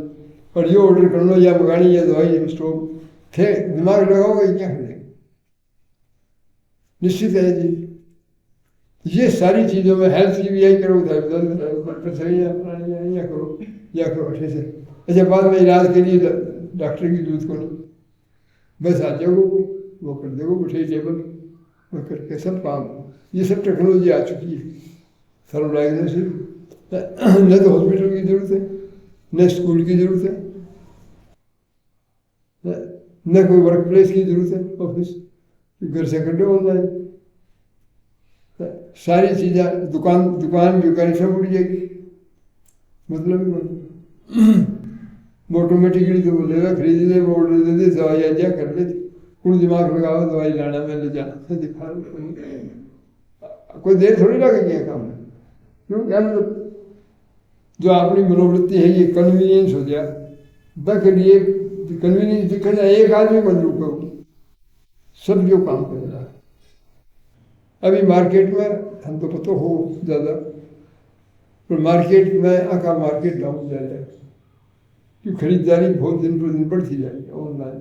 और ये ऑर्डर कर लो या मंगानी या दवाई या स्टॉक थे, दिमाग लगाओगे क्या करेंगे, निश्चित है जी। ये सारी चीज़ों में हेल्थ की भी यही करो, या करो या करो अच्छे से। अच्छा बाद में इलाज के लिए डॉक्टर की जरूरत को नहीं, बस आ जाओ वो कर देगो, बैठे टेबल वो करके सब काम। ये सब टेक्नोलॉजी आ चुकी है, सर्व डायग्नोसिस। न तो हॉस्पिटल की जरूरत है, न स्कूल की जरूरत है, न कोई वर्क प्लेस की जरूरत है, ऑफिस घर से कर दो ऑनलाइन, सारी चीज़ें दुकान सब उड़ जाएगी। मतलब वो ऑटोमेटिकली तो बोलेगा खरीद ले, वो ऑर्डर दे दे, दवाई आ जा कर ले, कुल दिमाग लगाओ दवाई लाना में ले जाना दिखा, कोई देर थोड़ी लगेगी काम में। क्यों क्या मतलब जो अपनी मनोवृत्ति है ये कन्वीनियंस हो गया, के लिए कन्वीनियंस दिखा जाए, एक आदमी को रुको सब जो काम कर रहा है। अभी मार्केट में हम तो पता हो ज़्यादा, पर मार्केट में आका मार्केट डाउन जा रहा है, कि खरीदारी बहुत दिन पर दिन बढ़ती जाएगी ऑनलाइन।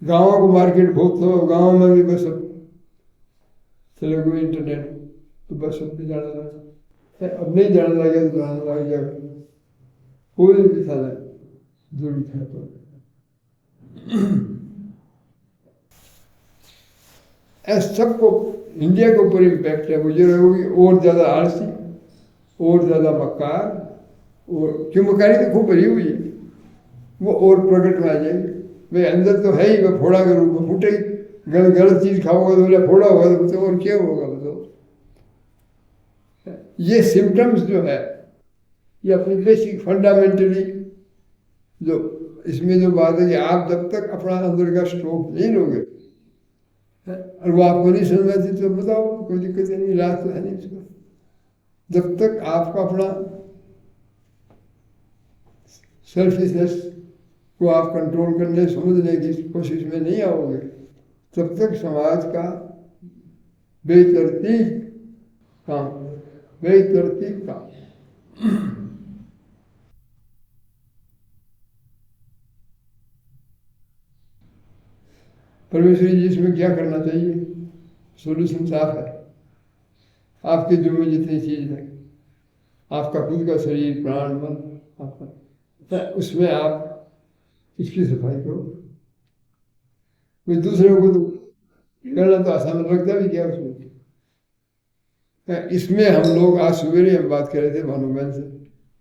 गाँवों को मार्केट बहुत हो, गाँव में भी बस अब चले गए इंटरनेट, तो बस अब भी जाना लगा, अब नहीं जाना लगा तो जाना लग जाएगा, कोई भी था जरूरत है तो। सबको इंडिया के ऊपर इम्पैक्ट है, मुझे होगी और ज़्यादा आलसी, और ज़्यादा मक्कार, और क्यों मक्कारी तो खूब भरी हुई है, वो और प्रकट में आ जाएगी। भाई अंदर तो है ही, वह फोड़ा के रूप में फूटेगी, गलत चीज़ खाओगे तो बोले फोड़ा होगा तो और क्या होगा बताओ। ये सिम्टम्स जो है ये अपनी बेसिक फंडामेंटली जो इसमें जो बात है कि आप जब तक अपना अंदर का स्ट्रोक नहीं लोगे और वो आपको नहीं समझ आती तो बताओ कोई दिक्कत नहीं, इलाज तो है नहीं इसका। जब तक आपका अपना सेल्फिशनेस को आप कंट्रोल करने समझने की कोशिश में नहीं आओगे, तब तक समाज का बेतरतीब काम परमेश्वरी जी इसमें क्या करना चाहिए, सोल्यूशन साफ है। आपके दिल में जितनी चीज है, आपका खुद का शरीर प्राण मन आपका, उसमें आप इसकी सफाई करो। कोई दूसरे को तो करना तो आसान लगता भी क्या उसमें। इसमें हम लोग आज सवेरे हम बात कर रहे थे भानु बहन से,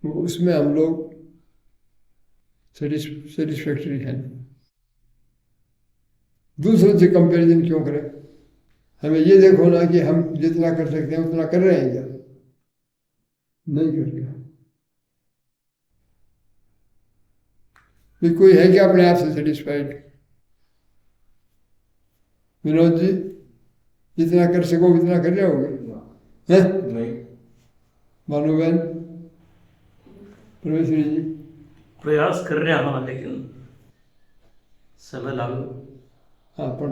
उसमें हम लोग सेटिस्फैक्टरी हैं। दूसरों से कंपैरिजन क्यों करें, हमें ये देखो ना कि हम जितना कर सकते हैं उतना कर रहे हैं क्या, नहीं कर रहे। कोई है क्या अपने आप से सेटिस्फाइड? विनोद जी जितना कर सको उतना कर रहे होगे हैं? नहीं। भानु बहन, परमेश्वरी जी प्रयास कर रहे हैं, लेकिन समय लागू। हाँ पर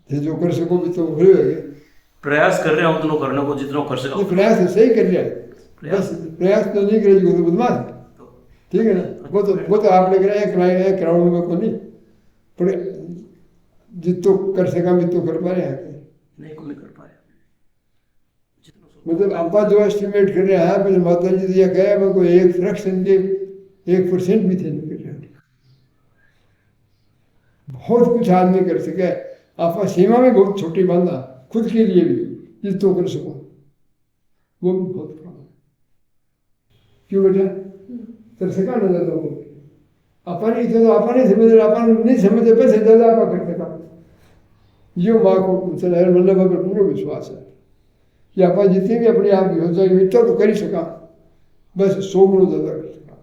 जो कर सको भी तो भरे होगे। प्रयास कर रहे हैं उतना करने को जितना कर सका। प्रयास तो सही कर रहा है, बस प्रयास तो नहीं करेगी वो तो बदमाश है, ठीक है ना। वो तो आप लग रहे हैं क्राउड में को नहीं, पर जितो कर सका भी तो कर पा रहे हैं नहीं, को नहीं कर पाए। मतलब आपा जो एस्टिमेट कर रहे हैं, पहले माता जी दिया गया मैं कोई 1 फ्रैक्शन के 1% भी थे नहीं कर रहे। बहुत कुछ आदमी कर सके, आपका सीमा में बहुत छोटी बांधा खुद के लिए भी जिस तो कर सको, वो भी बहुत काम है। क्यों बेटा कर सका ना ज़्यादा वो आपा नहीं थे तो आपा नहीं समझ, आपा नहीं समझे पैसे ज़्यादा आपा कर सका। यो माँ को मतलब पर पूरा विश्वास है कि आप जितनी भी अपने आप की हो जाएगी इतना तो कर ही सका, बस 100 गुणों ज़्यादा कर सका।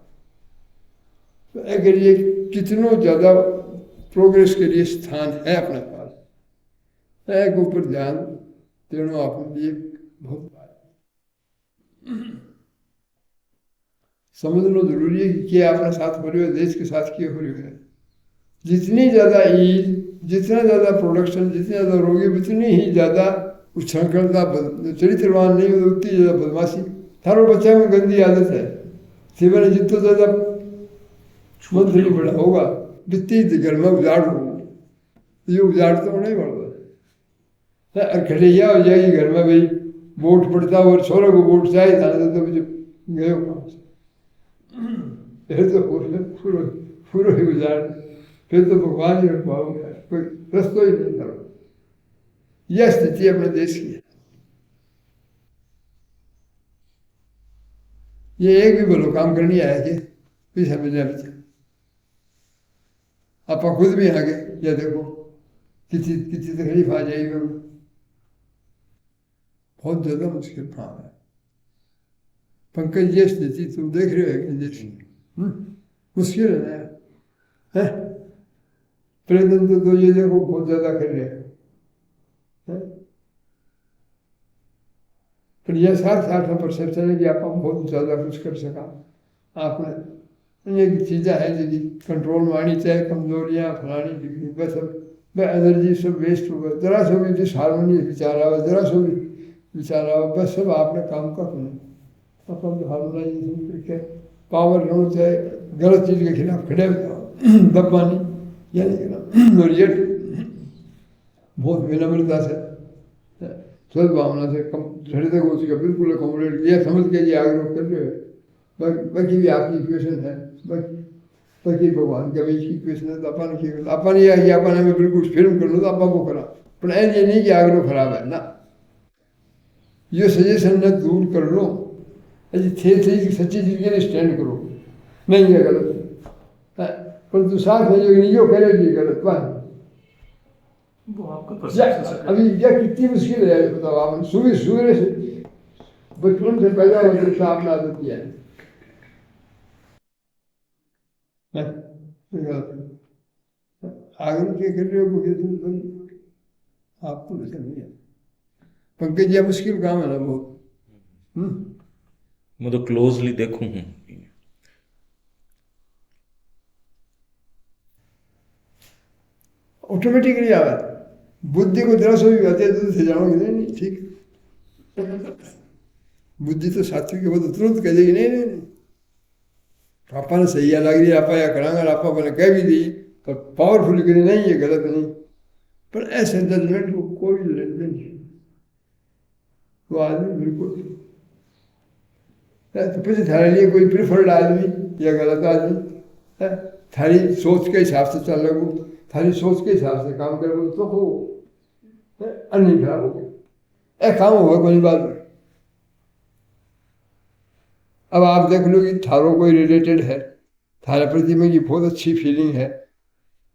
तो अगर ये कितनों ज़्यादा प्रोग्रेस के लिए स्थान है अपने पास, एक ऊपर ध्यान देना अपने लिए बहुत समझना जरूरी है कि क्या अपने साथ हो रही है, देश के साथ क्या हो रही है। जितनी ज़्यादा ईज, जितना ज़्यादा प्रोडक्शन, जितनी ज़्यादा रोगी, उतनी ही ज़्यादा उच्छृंखलता, चरित्रवान नहीं होती, उतनी ज़्यादा बदमाशी। थारो बच्चा में गंदी आदत है, सिवाय जितना ज़्यादा मंत्री बड़ा होगा वित्तीय घर में उजाड़ हो, ये उजाड़ तो नहीं बढ़ता। और खटैया हो जाएगी घर में, भाई वोट पड़ता और छोरों को वोट चाहिए था तो गए हो काम से, फिर तो पूरा ही उजाड़, फिर तो भगवान ही रख पाओगे, कोई रास्ता ही नहीं करो। यह स्थिति अपने देश की है। ये एक भी भलो काम करनी आया कि भी समझना बच्चा, आप खुद भी आगे या देखो कितनी तकलीफ आ जाएगी, बहुत ज्यादा मुश्किल काम है। पंकज ये स्थिति तुम देख रहे हो कि देश मुश्किल है ना, प्रयत्न तो ये देखो बहुत ज्यादा कर रहे हैं, पर यह साथ में परसेप्शन है कि आप बहुत ज़्यादा कुछ कर सका। आपने ये चीज़ें हैं जो कंट्रोल में आनी चाहिए, कमजोरियाँ फलानी डिग्री बस सब एनर्जी सब वेस्ट हो गया, जरा सा भी डिसहार्मोनी विचार आओ, जरा सा भी विचार आओ, बस सब आपने काम का करना। अपन हार्मोनाइजेशन करके पावर होना चाहिए, गलत चीज़ के खिलाफ खड़े दबानी यानी कि और ये बहुत विनम्रता से सद्भावना से कम हृदय को उसका बिल्कुल अकोमोडेट किया, समझ के ये आग्रह कर रहे हो। बाकी भी आपकी इक्वेशन है, बाकी भगवान के बीच की इक्वेशन है, तो अपन की अपन यह अपन हमें बिल्कुल फिल्म कर लो तो अपन को करा, पर ये नहीं कि आग्रह खराब है ना, ये सजेशन न दूर कर लो, थे सच्ची चीज के लिए स्टैंड करो, नहीं है गलत है, पर तू साथ में जो नहीं करेगी गलत बात। वो आपका परसेप्शन अभी यह कितनी मुश्किल है बताओ आप, सुबह सूर्य से बचपन से पैदा होकर से आपने आदत किया है, आगे क्या कर रहे हो आपको ऐसा नहीं है। पंकज यह मुश्किल काम है ना बहुत। मैं तो क्लोजली देखूं हूँ। ऑटोमेटिकली आवा बुद्धि को जरा सो भी आते तो जाओगे नहीं ठीक, बुद्धि तो सात्विक के बाद तुरंत कह देगी नहीं आपा ने सही लग रही है, आपा या करांगा, आपा मैंने कह भी दी, पर पावरफुल करी नहीं ये गलत नहीं, पर ऐसे जजमेंट को कोई लेन देन नहीं, वो आदमी बिल्कुल तो फिर थारे लिए कोई प्रिफर्ड आदमी या गलत आदमी थारी सोच के हिसाब से चल रहे हो, थारी सोच के हिसाब से काम करोगे तो हो अन्य खराब हो गया, काम होगा कोई बात नहीं। अब आप देख लो कि थारों कोई रिलेटेड है, थारे प्रति में की बहुत अच्छी फीलिंग है,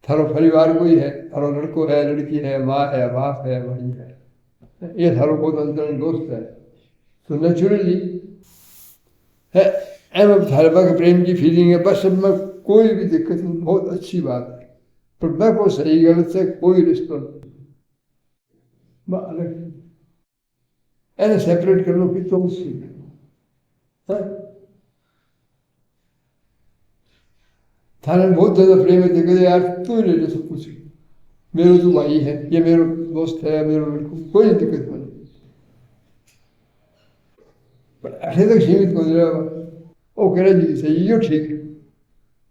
थारो परिवार कोई है, थारो लड़को है, लड़की है, माँ है, बाप है, भाई है, ये थारो बहुत अंतरंग दोस्त है, तो नेचुरली है एम थारे पास प्रेम की फीलिंग है, बस सब में कोई भी दिक्कत नहीं, बहुत अच्छी बात है, पर मैं को सही गलत से कोई रिश्ता नहीं, अलग एने सेपरेट कर लो कि तुम है थाने बहुत ज्यादा प्रेम है, देखो यार तू ही ले ले सब कुछ, मेरा तो भाई है, ये मेरा दोस्त है, मेरा लड़को, कोई दिक्कत नहीं, पर ऐसे तक सीमित हो जाएगा। वो कह रहे जी सही हो ठीक है,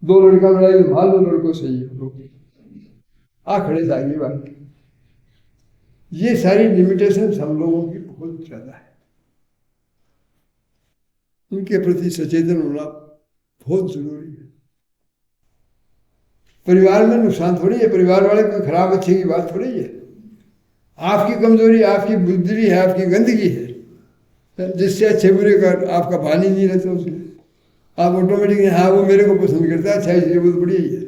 दो लड़का लड़ाई मान लो लड़को सही है, आ खड़े से आगे बात। ये सारी लिमिटेशन हम लोगों की बहुत ज्यादा है, उनके प्रति सचेतन होना बहुत जरूरी है। परिवार में नुकसान थोड़ी है, परिवार वाले कोई खराब अच्छे की बात थोड़ी है, आपकी कमजोरी, आपकी बुद्धि है, आपकी गंदगी है, जिससे अच्छे बुरे का आपका भानी नहीं रहता उसमें, आप ऑटोमेटिकली हाँ वो मेरे को पसंद करता है, अच्छा इसलिए बहुत बढ़िया ही है,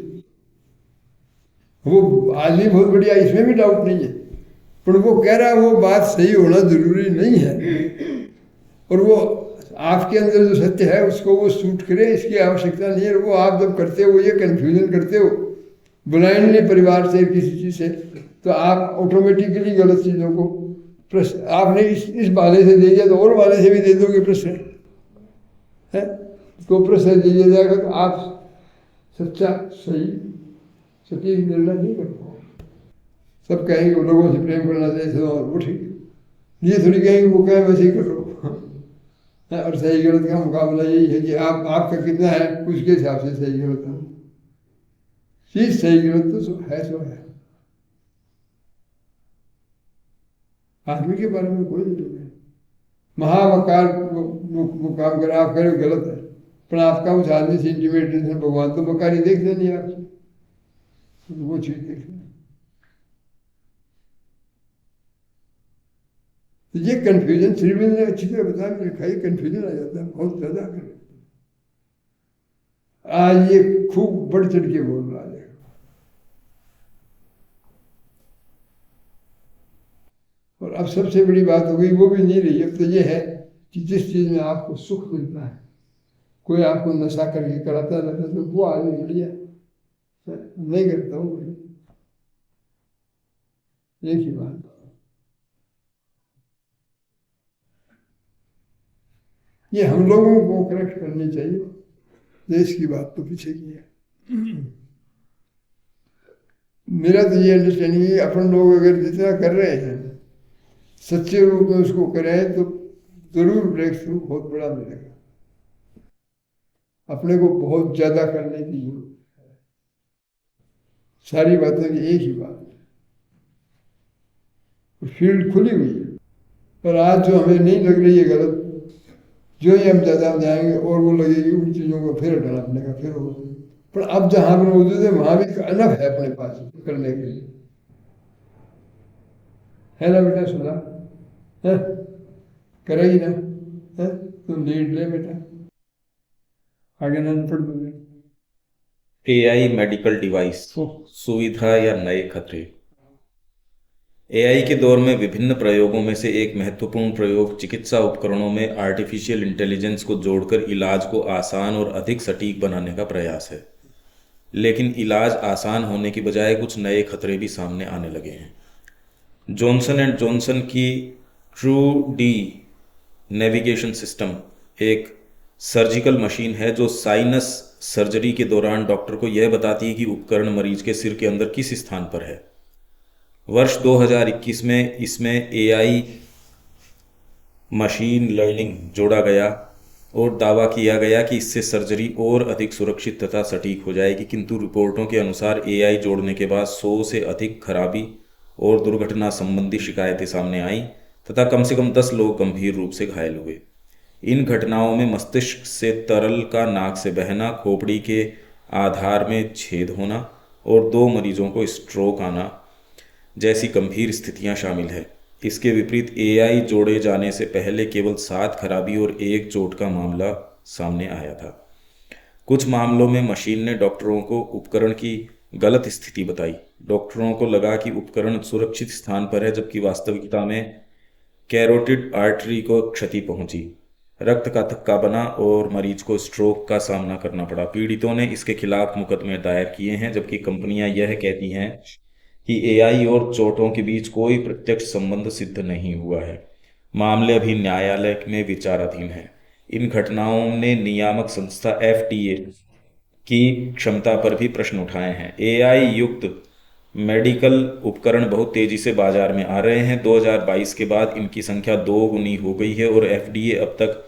वो आदमी बहुत बढ़िया, इसमें भी डाउट नहीं है, पर वो कह रहा है वो बात सही होना जरूरी नहीं है, और वो आपके अंदर जो सत्य है उसको वो सूट करे, इसकी आवश्यकता नहीं है। वो आप जब करते हो, ये कन्फ्यूजन करते हो ब्लाइंडली परिवार से किसी चीज़ से, तो आप ऑटोमेटिकली गलत चीज़ों को प्रश्न आपने इस वाले से दे दिया तो और वाले से भी दे दोगे प्रश्न है, तो प्रश्न दे दिया जाएगा तो आप सच्चा सही सटीक निर्णय नहीं कर पाओगे। सब कहेंगे वो लोगों से प्रेम करना चाहिए, तो वो ठीक, ये थोड़ी कहेंगे वो कहें वैसे ही करो। और सही गलत का मुकाबला यही है कि आपका कितना है उसके हिसाब से सही गलत है। चीज सही गलत तो सो है। आदमी के बारे में कोई नहीं है। महावकार वो काम कर आप करो गलत है, पर आपका उस आदमी से इंटीमेट भगवान तो मकारी देखते नहीं आपसे, वो चीज देखते। तो ये कन्फ्यूजन श्रीविंद ने अच्छी तरह बता के लिखा है, कन्फ्यूजन आ जाता है बहुत ज्यादा कर। आज ये खूब बढ़ चढ़ के बोल रहा है, और अब सबसे बड़ी बात हो गई वो भी नहीं रही। अब तो ये है कि जिस चीज में आपको सुख मिलता है, कोई आपको नशा करके कराता रहता तो वो आदमी बढ़िया नहीं करता हूँ, एक ही बात। ये हम लोगों को करेक्ट करनी चाहिए, देश की बात तो पीछे की है। मेरा तो ये अंडरस्टैंडिंग है, अपन लोग अगर जितना कर रहे हैं सच्चे रूप में उसको करें तो जरूर ब्रेक थ्रू बहुत बड़ा मिलेगा। अपने को बहुत ज्यादा करने की जरूरत है, सारी बातों की एक ही बात है, फील्ड खुली हुई है। पर आज जो हमें नहीं लग रही है गलत, जो ही हम ज्यादा जाएंगे और वो लगेगी उन चीजों को फिर हटाना पड़ेगा, फिर हो। पर अब जहां पर मौजूद है वहां भी अनफ है अपने पास करने के लिए, है ना बेटा? सुना है, करेगी ना है? तुम लीड ले बेटा, आगे ना पढ़ दोगे। एआई मेडिकल डिवाइस, सुविधा या नए खतरे। एआई के दौर में विभिन्न प्रयोगों में से एक महत्वपूर्ण प्रयोग चिकित्सा उपकरणों में आर्टिफिशियल इंटेलिजेंस को जोड़कर इलाज को आसान और अधिक सटीक बनाने का प्रयास है। लेकिन इलाज आसान होने की बजाय कुछ नए खतरे भी सामने आने लगे हैं। जॉनसन एंड जॉनसन की ट्रू डी नेविगेशन सिस्टम एक सर्जिकल मशीन है जो साइनस सर्जरी के दौरान डॉक्टर को यह बताती है कि उपकरण मरीज के सिर के अंदर किस स्थान पर है। वर्ष 2021 में इसमें एआई मशीन लर्निंग जोड़ा गया और दावा किया गया कि इससे सर्जरी और अधिक सुरक्षित तथा सटीक हो जाएगी, किंतु रिपोर्टों के अनुसार एआई जोड़ने के बाद 100 से अधिक खराबी और दुर्घटना संबंधी शिकायतें सामने आईं तथा कम से कम 10 लोग गंभीर रूप से घायल हुए। इन घटनाओं में मस्तिष्क से तरल का नाक से बहना, खोपड़ी के आधार में छेद होना और 2 मरीजों को स्ट्रोक आना जैसी गंभीर स्थितियां शामिल है। इसके विपरीत एआई जोड़े जाने से पहले केवल 7 खराबी और 1 चोट का मामला सामने आया था। कुछ मामलों में मशीन ने डॉक्टरों को उपकरण की गलत स्थिति बताई। डॉक्टरों को लगा कि उपकरण सुरक्षित स्थान पर है, जबकि वास्तविकता में कैरोटिड आर्टरी को क्षति पहुंची, रक्त का थक्का बना और मरीज को स्ट्रोक का सामना करना पड़ा। पीड़ितों ने इसके खिलाफ मुकदमे दायर किए हैं, जबकि कंपनियां यह कहती हैं कि एआई और चोटों के बीच कोई प्रत्यक्ष संबंध सिद्ध नहीं हुआ है। मामले अभी न्यायालय में विचाराधीन है। इन घटनाओं ने नियामक संस्था एफडीए की क्षमता पर भी प्रश्न उठाए हैं। एआई युक्त मेडिकल उपकरण बहुत तेजी से बाजार में आ रहे हैं। 2022 के बाद इनकी संख्या 2 गुनी हो गई है और एफडीए अब तक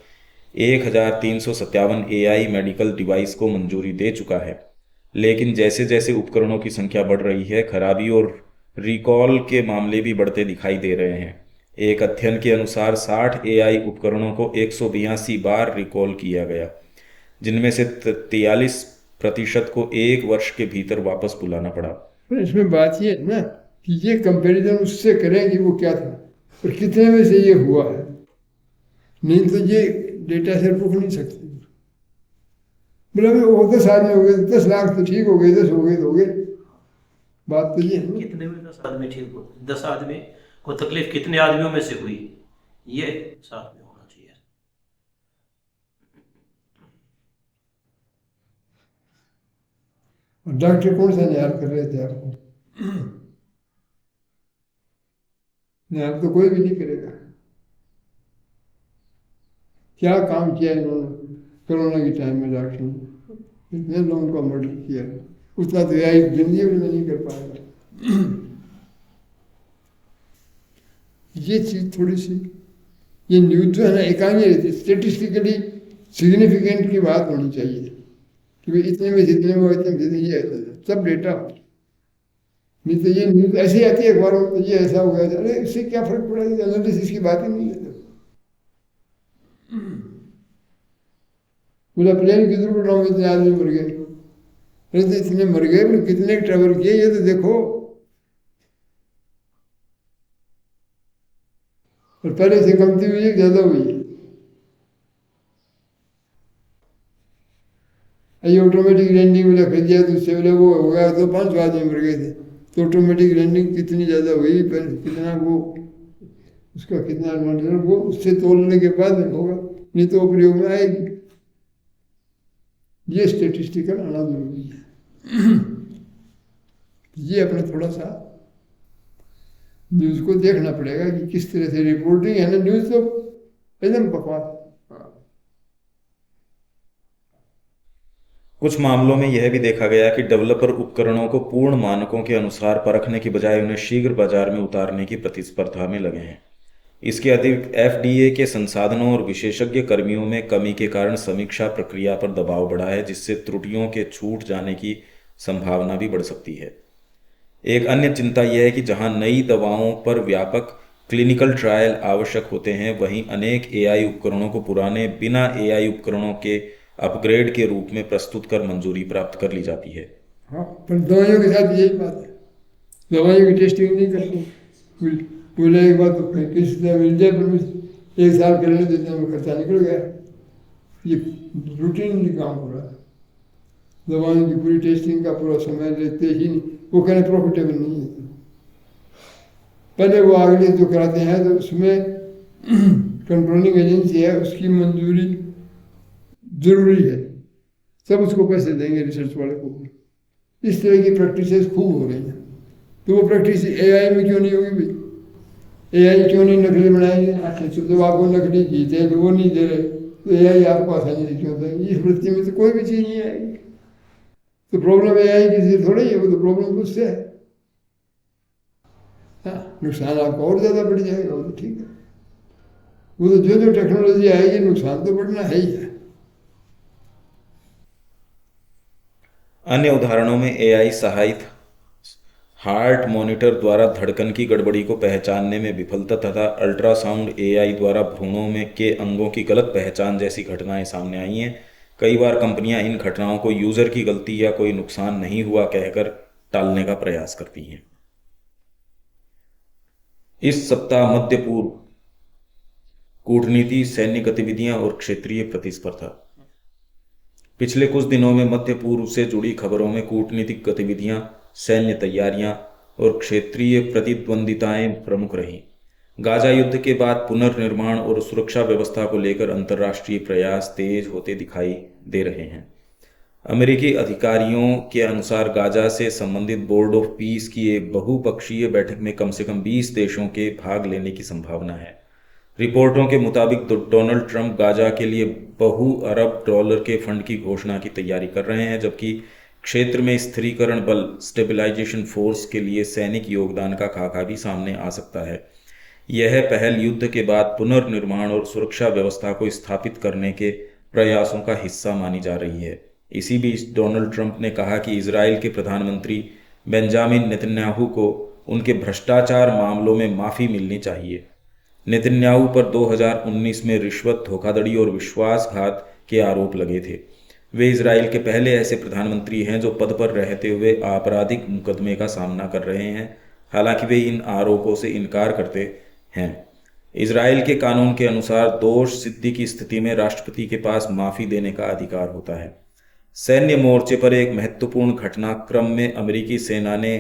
1357 एआई मेडिकल डिवाइस को मंजूरी दे चुका है। लेकिन जैसे जैसे उपकरणों की संख्या बढ़ रही है, खराबी और रिकॉल के मामले भी बढ़ते दिखाई दे रहे हैं। एक अध्ययन के अनुसार 60 एआई उपकरणों को 182 बार रिकॉल किया गया, जिनमें से 43% को 1 वर्ष के भीतर वापस बुलाना पड़ा। पर इसमें बात ये है ना कि ये कंपैरिजन उससे करें कि वो क्या था और कितने में से ये हुआ है, नहीं तो ये डेटा से रुक नहीं सकते। मतलब वो 10 आदमी हो गए, 10 लाख तो ठीक हो गए, 10 हो गए तो हो गए। बात तो ये है कितने में 10 आदमी ठीक हो, 10 आदमी को तकलीफ कितने आदमियों में से हुई, ये साथ में होना चाहिए। और डॉक्टर कौन सा न्याय कर रहे थे आपको? न्याय तो कोई भी नहीं करेगा। क्या काम किया इन्होंने कोरोना के टाइम में डॉक्टर ने, इतने लोगों का मर्डर किया, उतना तो एआई जिंदगी में नहीं कर पाएगा। ये चीज थोड़ी सी, ये न्यूज जो है ना एकांगी रहती, स्टेटिस्टिकली सिग्निफिकेंट की बात होनी चाहिए कि भाई इतने में जितने में इतने में जितने, ये सब डेटा। नहीं तो ये न्यूज ऐसे आती है अखबारों में, तो ये ऐसा हो गया, अरे इससे क्या फर्क पड़ा, एनालिसिस की बात ही नहीं है। पूरा प्लेन की दुर्घटना में इतने आदमी मर गए, अरे तो इतने मर गए, पर कितने ट्रेवल किए ये तो देखो। और पहले से कमती हुई है, ज्यादा हुई है। ये ऑटोमेटिक लैंडिंग में रख दिया तो उससे वो हो गया, तो 5 आदमी मर गए थे, तो ऑटोमेटिक लैंडिंग कितनी ज्यादा हुई, पर कितना वो उसका कितना एडवांटेज, वो उससे तोलने के बाद होगा, नहीं तो प्रयोग में आएगी। ये स्टेटिस्टिकल आना जरूरी है। ये अपने थोड़ा सा न्यूज को देखना पड़ेगा कि किस तरह से रिपोर्टिंग है ना, न्यूज तो एकदम बकवास। कुछ मामलों में यह भी देखा गया कि डेवलपर उपकरणों को पूर्ण मानकों के अनुसार परखने की बजाय उन्हें शीघ्र बाजार में उतारने की प्रतिस्पर्धा में लगे हैं। इसके अतिरिक्त एफडीए के संसाधनों और विशेषज्ञ कर्मियों में कमी के कारण समीक्षा प्रक्रिया पर दबाव बढ़ा है, जिससे त्रुटियों के छूट जाने की संभावना भी बढ़ सकती है। एक अन्य चिंता यह है कि जहां नई दवाओं पर व्यापक क्लिनिकल ट्रायल आवश्यक होते हैं, वहीं अनेक एआई उपकरणों को पुराने बिना एआई उपकरणों के अपग्रेड के रूप में प्रस्तुत कर मंजूरी प्राप्त कर ली जाती है। हाँ, पर दवाइयों के साथ यही बात है, दवाइयों की टेस्टिंग नहीं करती। बोले एक बात तो किसी तरह मिल जाए, पर 1 साल करने देते हैं, खर्चा निकल गया। ये रूटीनली काम हो रहा है, दवाइयों की पूरी टेस्टिंग का पूरा समय लेते ही नहीं, वो कहने प्रॉफिटेबल नहीं है। पहले वो अगले जो कराते हैं तो उसमें कंट्रोलिंग एजेंसी है, उसकी मंजूरी जरूरी है, सब उसको पैसे देंगे रिसर्च वाले को। इस तरह की प्रैक्टिसेस खूब हो रही हैं, तो वो प्रैक्टिस एआई में क्यों नहीं होगी भाई? एआई क्यों नहीं नकली बनाएंगे? अच्छा, तो आपको नकली जीते हैं तो वो नहीं दे रहे, तो एआई आपको आसानी से क्यों देंगे? इस वृत्ति में तो कोई भी चीज़ नहीं आएगी। तो प्रॉब्लम एआई की से थोड़ी है, वो तो प्रॉब्लम उससे है। हाँ, नुकसान आपका और ज़्यादा बढ़ जाएगा, वो तो ठीक है। वो तो जो टेक्नोलॉजी आएगी नुकसान तो बढ़ना है ही है। अन्य उदाहरणों में एआई सहायित हार्ट मॉनिटर द्वारा धड़कन की गड़बड़ी को पहचानने में विफलता तथा अल्ट्रासाउंड एआई द्वारा भ्रूणों में के अंगों की गलत पहचान जैसी घटनाएं सामने आई हैं। कई बार कंपनियां इन घटनाओं को यूजर की गलती या कोई नुकसान नहीं हुआ कहकर टालने का प्रयास करती हैं। इस सप्ताह मध्य पूर्व कूटनीति, सैन्य गतिविधियां और क्षेत्रीय प्रतिस्पर्धा। पिछले कुछ दिनों में मध्य पूर्व से जुड़ी खबरों में कूटनीतिक गतिविधियां, सैन्य तैयारियां और क्षेत्रीय प्रतिद्वंदिताएं प्रमुख रहीं। गाजा युद्ध के बाद पुनर्निर्माण और सुरक्षा व्यवस्था को लेकर अंतर्राष्ट्रीय प्रयास तेज होते दिखाई दे रहे हैं। अमेरिकी अधिकारियों के अनुसार गाजा से संबंधित बोर्ड ऑफ पीस की एक बहुपक्षीय बैठक में कम से कम 20 देशों के भाग लेने की संभावना है। रिपोर्टों के मुताबिक डोनाल्ड ट्रंप गाजा के लिए बहु-अरब डॉलर के फंड की घोषणा की तैयारी कर रहे हैं, जबकि क्षेत्र में स्थिरीकरण बल स्टेबलाइजेशन फोर्स के लिए सैनिक योगदान का खाका भी सामने आ सकता है। यह पहल युद्ध के बाद पुनर्निर्माण और सुरक्षा व्यवस्था को स्थापित करने के प्रयासों का हिस्सा मानी जा रही है। इसी बीच डोनाल्ड ट्रंप ने कहा कि इजराइल के प्रधानमंत्री बेंजामिन नेतन्याहू को उनके भ्रष्टाचार मामलों में माफ़ी मिलनी चाहिए। नेतन्याहू पर 2019 में रिश्वत, धोखाधड़ी और विश्वासघात के आरोप लगे थे। वे इजराइल के पहले ऐसे प्रधानमंत्री हैं जो पद पर रहते हुए आपराधिक मुकदमे का सामना कर रहे हैं, हालांकि वे इन आरोपों से इनकार करते हैं। इजराइल के कानून के अनुसार दोष सिद्धि की स्थिति में राष्ट्रपति के पास माफ़ी देने का अधिकार होता है। सैन्य मोर्चे पर एक महत्वपूर्ण घटनाक्रम में अमेरिकी सेना ने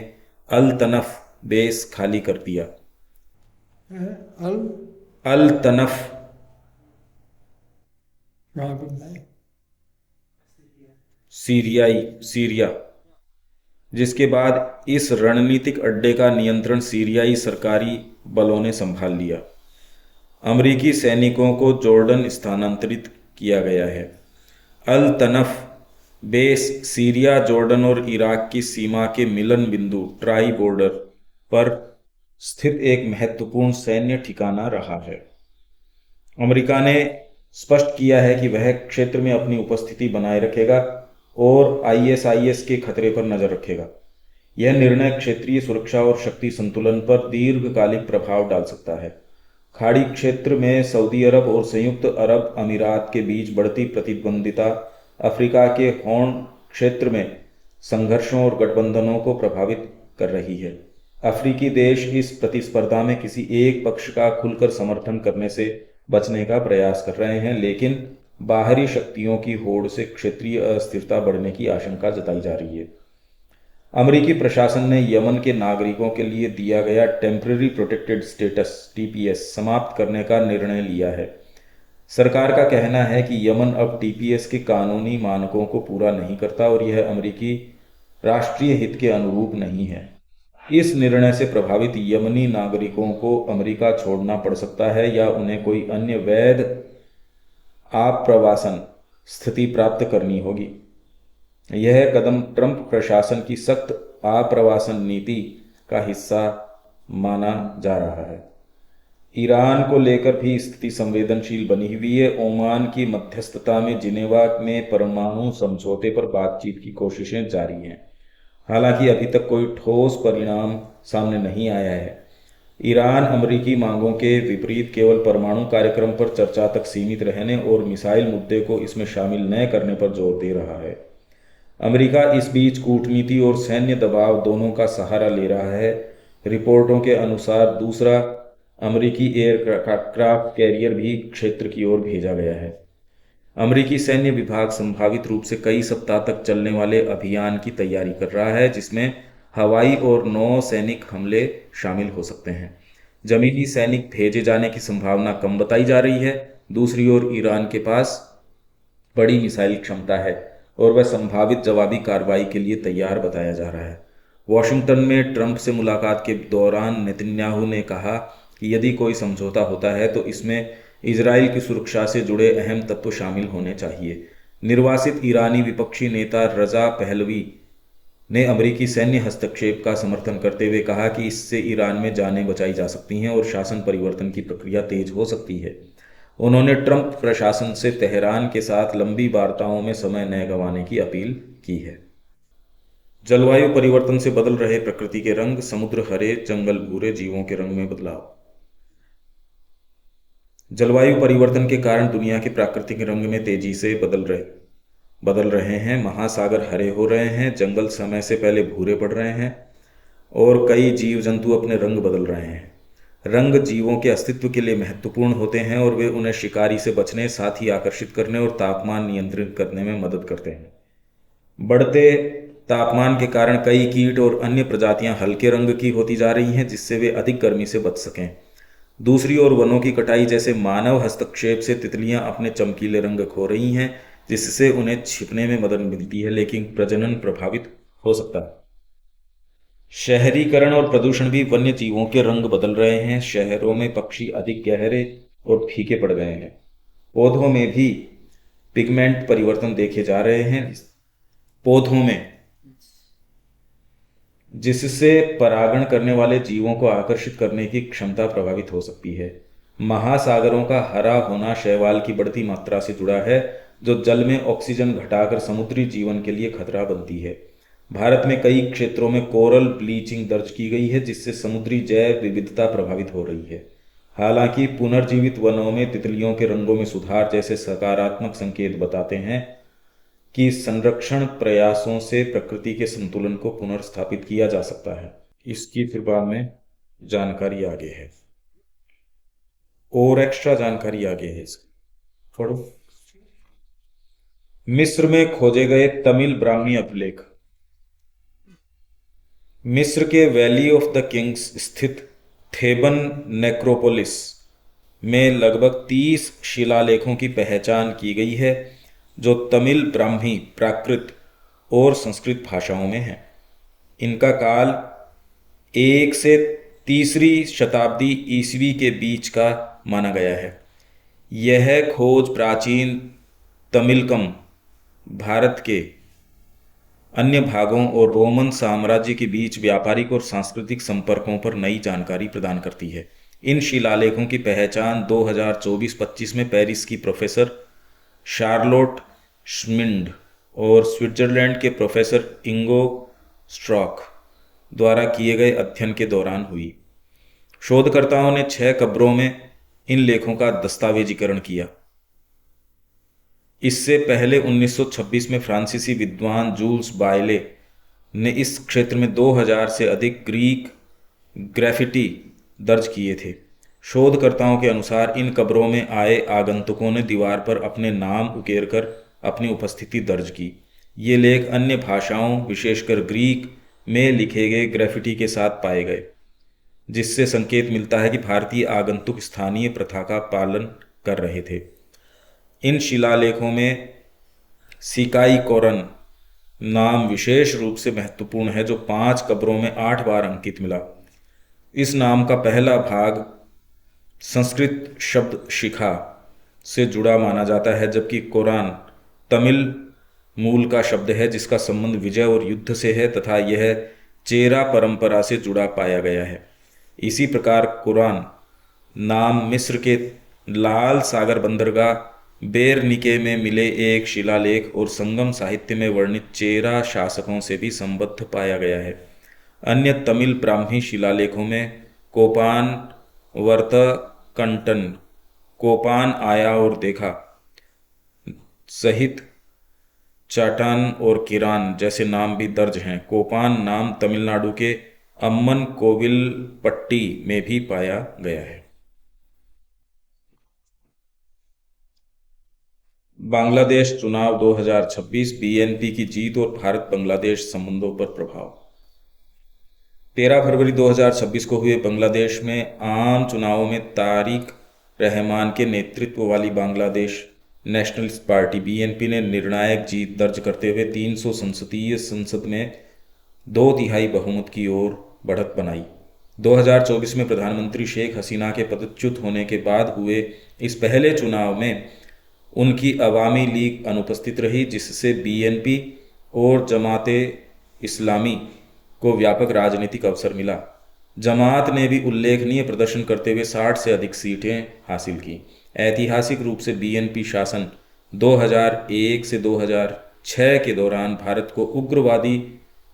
अल तनफ बेस खाली कर दिया। अल अल तनफ कहाँ पर है? सीरिया, जिसके बाद इस रणनीतिक अड्डे का नियंत्रण सीरियाई सरकारी बलों ने संभाल लिया। अमेरिकी सैनिकों को जॉर्डन स्थानांतरित किया गया है। अल तनफ बेस सीरिया, जॉर्डन और इराक की सीमा के मिलन बिंदु ट्राई बॉर्डर पर स्थित एक महत्वपूर्ण सैन्य ठिकाना रहा है। अमेरिका ने स्पष्ट किया है कि वह क्षेत्र में अपनी उपस्थिति बनाए रखेगा और आईएसआईएस के खतरे पर नजर रखेगा। यह निर्णय क्षेत्रीय सुरक्षा और शक्ति संतुलन पर दीर्घकालिक प्रभाव डाल सकता है। खाड़ी क्षेत्र में सऊदी अरब और संयुक्त अरब अमीरात के बीच बढ़ती प्रतिद्वंदिता अफ्रीका के हॉर्न क्षेत्र में संघर्षों और गठबंधनों को प्रभावित कर रही है। अफ्रीकी देश इस प्रतिस्पर्धा में किसी एक पक्ष का खुलकर समर्थन करने से बचने का प्रयास कर रहे हैं, लेकिन बाहरी शक्तियों की होड़ से क्षेत्रीय अस्थिरता बढ़ने की आशंका जताई जा रही है। अमेरिकी प्रशासन ने यमन के नागरिकों के लिए दिया गया टेम्पररी प्रोटेक्टेड स्टेटस टीपीएस समाप्त करने का निर्णय लिया है। सरकार का कहना है कि यमन अब टीपीएस के कानूनी मानकों को पूरा नहीं करता और यह अमेरिकी राष्ट्रीय हित के अनुरूप नहीं है। इस निर्णय से प्रभावित यमनी नागरिकों को अमेरिका छोड़ना पड़ सकता है या उन्हें कोई अन्य वैध आप्रवासन स्थिति प्राप्त करनी होगी। यह कदम ट्रंप प्रशासन की सख्त आप्रवासन नीति का हिस्सा माना जा रहा है। ईरान को लेकर भी स्थिति संवेदनशील बनी हुई है। ओमान की मध्यस्थता में जिनेवा में परमाणु समझौते पर बातचीत की कोशिशें जारी हैं। हालांकि अभी तक कोई ठोस परिणाम सामने नहीं आया है। ईरान अमेरिकी मांगों के विपरीत केवल परमाणु कार्यक्रम पर चर्चा तक सीमित रहने और मिसाइल मुद्दे को इसमें शामिल न करने पर जोर दे रहा है। अमेरिका इस बीच कूटनीति और सैन्य दबाव दोनों का सहारा ले रहा है। रिपोर्टों के अनुसार दूसरा अमेरिकी एयरक्राफ्ट कैरियर भी क्षेत्र की ओर भेजा गया है। अमेरिकी सैन्य विभाग संभावित रूप से कई सप्ताह तक चलने वाले अभियान की तैयारी कर रहा है, जिसमें हवाई और नौ सैनिक हमले शामिल हो सकते हैं। जमीनी सैनिक भेजे जाने की संभावना कम बताई जा रही है। दूसरी ओर ईरान के पास बड़ी मिसाइल क्षमता है और वह संभावित जवाबी कार्रवाई के लिए तैयार बताया जा रहा है। वॉशिंगटन में ट्रंप से मुलाकात के दौरान नेतन्याहू ने कहा कि यदि कोई समझौता होता है तो इसमें इजराइल की सुरक्षा से जुड़े अहम तत्व शामिल होने चाहिए। निर्वासित ईरानी विपक्षी नेता रजा पहलवी ने अमेरिकी सैन्य हस्तक्षेप का समर्थन करते हुए कहा कि इससे ईरान में जानें बचाई जा सकती हैं और शासन परिवर्तन की प्रक्रिया तेज हो सकती है। उन्होंने ट्रंप प्रशासन से तेहरान के साथ लंबी वार्ताओं में समय न गंवाने की अपील की है। जलवायु परिवर्तन से बदल रहे प्रकृति के रंग, समुद्र हरे, जंगल भूरे, जीवों के रंग में बदलाव। जलवायु परिवर्तन के कारण दुनिया के प्राकृतिक रंग में तेजी से बदल रहे हैं। महासागर हरे हो रहे हैं, जंगल समय से पहले भूरे पड़ रहे हैं और कई जीव जंतु अपने रंग बदल रहे हैं। रंग जीवों के अस्तित्व के लिए महत्वपूर्ण होते हैं और वे उन्हें शिकारी से बचने, साथ ही आकर्षित करने और तापमान नियंत्रित करने में मदद करते हैं। बढ़ते तापमान के कारण कई कीट और अन्य प्रजातियां हल्के रंग की होती जा रही हैं, जिससे वे अधिक गर्मी से बच सकें। दूसरी ओर वनों की कटाई जैसे मानव हस्तक्षेप से तितलियां अपने चमकीले रंग खो रही हैं, जिससे उन्हें छिपने में मदद मिलती है, लेकिन प्रजनन प्रभावित हो सकता है। शहरीकरण और प्रदूषण भी वन्य जीवों के रंग बदल रहे हैं। शहरों में पक्षी अधिक गहरे और फीके पड़ गए हैं। पौधों में भी पिगमेंट परिवर्तन देखे जा रहे हैं, पौधों में, जिससे परागण करने वाले जीवों को आकर्षित करने की क्षमता प्रभावित हो सकती है। महासागरों का हरा होना शैवाल की बढ़ती मात्रा से जुड़ा है, जो जल में ऑक्सीजन घटाकर समुद्री जीवन के लिए खतरा बनती है। भारत में कई क्षेत्रों में कोरल ब्लीचिंग दर्ज की गई है, जिससे समुद्री जैव विविधता प्रभावित हो रही है। हालांकि पुनर्जीवित वनों में तितलियों के रंगों में सुधार जैसे सकारात्मक संकेत बताते हैं कि संरक्षण प्रयासों से प्रकृति के संतुलन को पुनर्स्थापित किया जा सकता है। इसकी फिर बाद में जानकारी आगे है, और एक्स्ट्रा जानकारी आगे है इसकी। पढ़ो। मिस्र में खोजे गए तमिल ब्राह्मी अभिलेख। मिस्र के वैली ऑफ द किंग्स स्थित थेबन नेक्रोपोलिस में लगभग 30 शिलालेखों की पहचान की गई है जो तमिल, ब्राह्मी, प्राकृत और संस्कृत भाषाओं में हैं। इनका काल 1 से 3री शताब्दी ईस्वी के बीच का माना गया है। यह खोज प्राचीन तमिलकम, भारत के अन्य भागों और रोमन साम्राज्य के बीच व्यापारिक और सांस्कृतिक संपर्कों पर नई जानकारी प्रदान करती है। इन शिलालेखों की पहचान 2024-25 में पेरिस की प्रोफेसर शार्लोट श्मिंड और स्विट्जरलैंड के प्रोफेसर इंगो स्ट्रॉक द्वारा किए गए अध्ययन के दौरान हुई। शोधकर्ताओं ने 6 कब्रों में इन लेखों का दस्तावेजीकरण किया। इससे पहले 1926 में फ्रांसीसी विद्वान जूल्स बायले ने इस क्षेत्र में 2000 से अधिक ग्रीक ग्राफिटी दर्ज किए थे। शोधकर्ताओं के अनुसार इन कब्रों में आए आगंतुकों ने दीवार पर अपने नाम उकेरकर अपनी उपस्थिति दर्ज की। ये लेख अन्य भाषाओं, विशेषकर ग्रीक में लिखे गए ग्राफिटी के साथ पाए गए, जिससे संकेत मिलता है कि भारतीय आगंतुक स्थानीय प्रथा का पालन कर रहे थे। इन शिलालेखों में सिकाई कोरन नाम विशेष रूप से महत्वपूर्ण है, जो 5 कब्रों में 8 बार अंकित मिला। इस नाम का पहला भाग संस्कृत शब्द शिखा से जुड़ा माना जाता है, जबकि कोरान तमिल मूल का शब्द है जिसका संबंध विजय और युद्ध से है तथा यह चेरा परंपरा से जुड़ा पाया गया है। इसी प्रकार कुरान नाम मिस्र के लाल सागर बंदरगाह बेरनिके में मिले एक शिलालेख और संगम साहित्य में वर्णित चेरा शासकों से भी संबद्ध पाया गया है। अन्य तमिल ब्राह्मी शिलालेखों में कोपान वर्तकंटन, कोपान आया और देखा सहित चाटान और किरान जैसे नाम भी दर्ज हैं। कोपान नाम तमिलनाडु के अम्मन कोविलपट्टी में भी पाया गया है। बांग्लादेश चुनाव 2026, बीएनपी की जीत और भारत बांग्लादेश संबंधों पर प्रभाव। 13 फरवरी 2026 को हुए बांग्लादेश में आम चुनावों में तारिक रहमान के नेतृत्व वाली बांग्लादेश नेशनलिस्ट पार्टी बीएनपी ने निर्णायक जीत दर्ज करते हुए 300 संसदीय संसद में 2/3 बहुमत की ओर बढ़त बनाई। 2024 में प्रधानमंत्री शेख हसीना के पदच्युत होने के बाद हुए इस पहले चुनाव में उनकी अवामी लीग अनुपस्थित रही, जिससे बीएनपी और जमाते इस्लामी को व्यापक राजनीतिक अवसर मिला। जमात ने भी उल्लेखनीय प्रदर्शन करते हुए 60 से अधिक सीटें हासिल की। ऐतिहासिक रूप से बीएनपी शासन 2001 से 2006 के दौरान भारत को उग्रवादी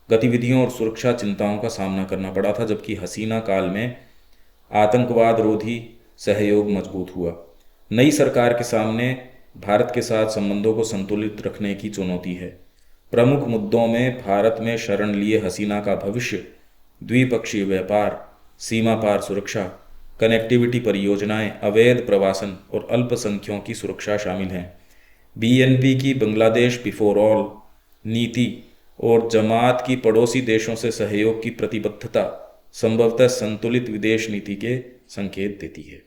गतिविधियों और सुरक्षा चिंताओं का सामना करना पड़ा था, जबकि हसीना काल में आतंकवाद रोधी सहयोग मजबूत हुआ। नई सरकार के सामने भारत के साथ संबंधों को संतुलित रखने की चुनौती है। प्रमुख मुद्दों में भारत में शरण लिए हसीना का भविष्य, द्विपक्षीय व्यापार, सीमा पार सुरक्षा, कनेक्टिविटी परियोजनाएं, अवैध प्रवासन और अल्पसंख्यकों की सुरक्षा शामिल हैं। बीएनपी की बांग्लादेश बिफोर ऑल नीति और जमात की पड़ोसी देशों से सहयोग की प्रतिबद्धता संभवतः संतुलित विदेश नीति के संकेत देती है।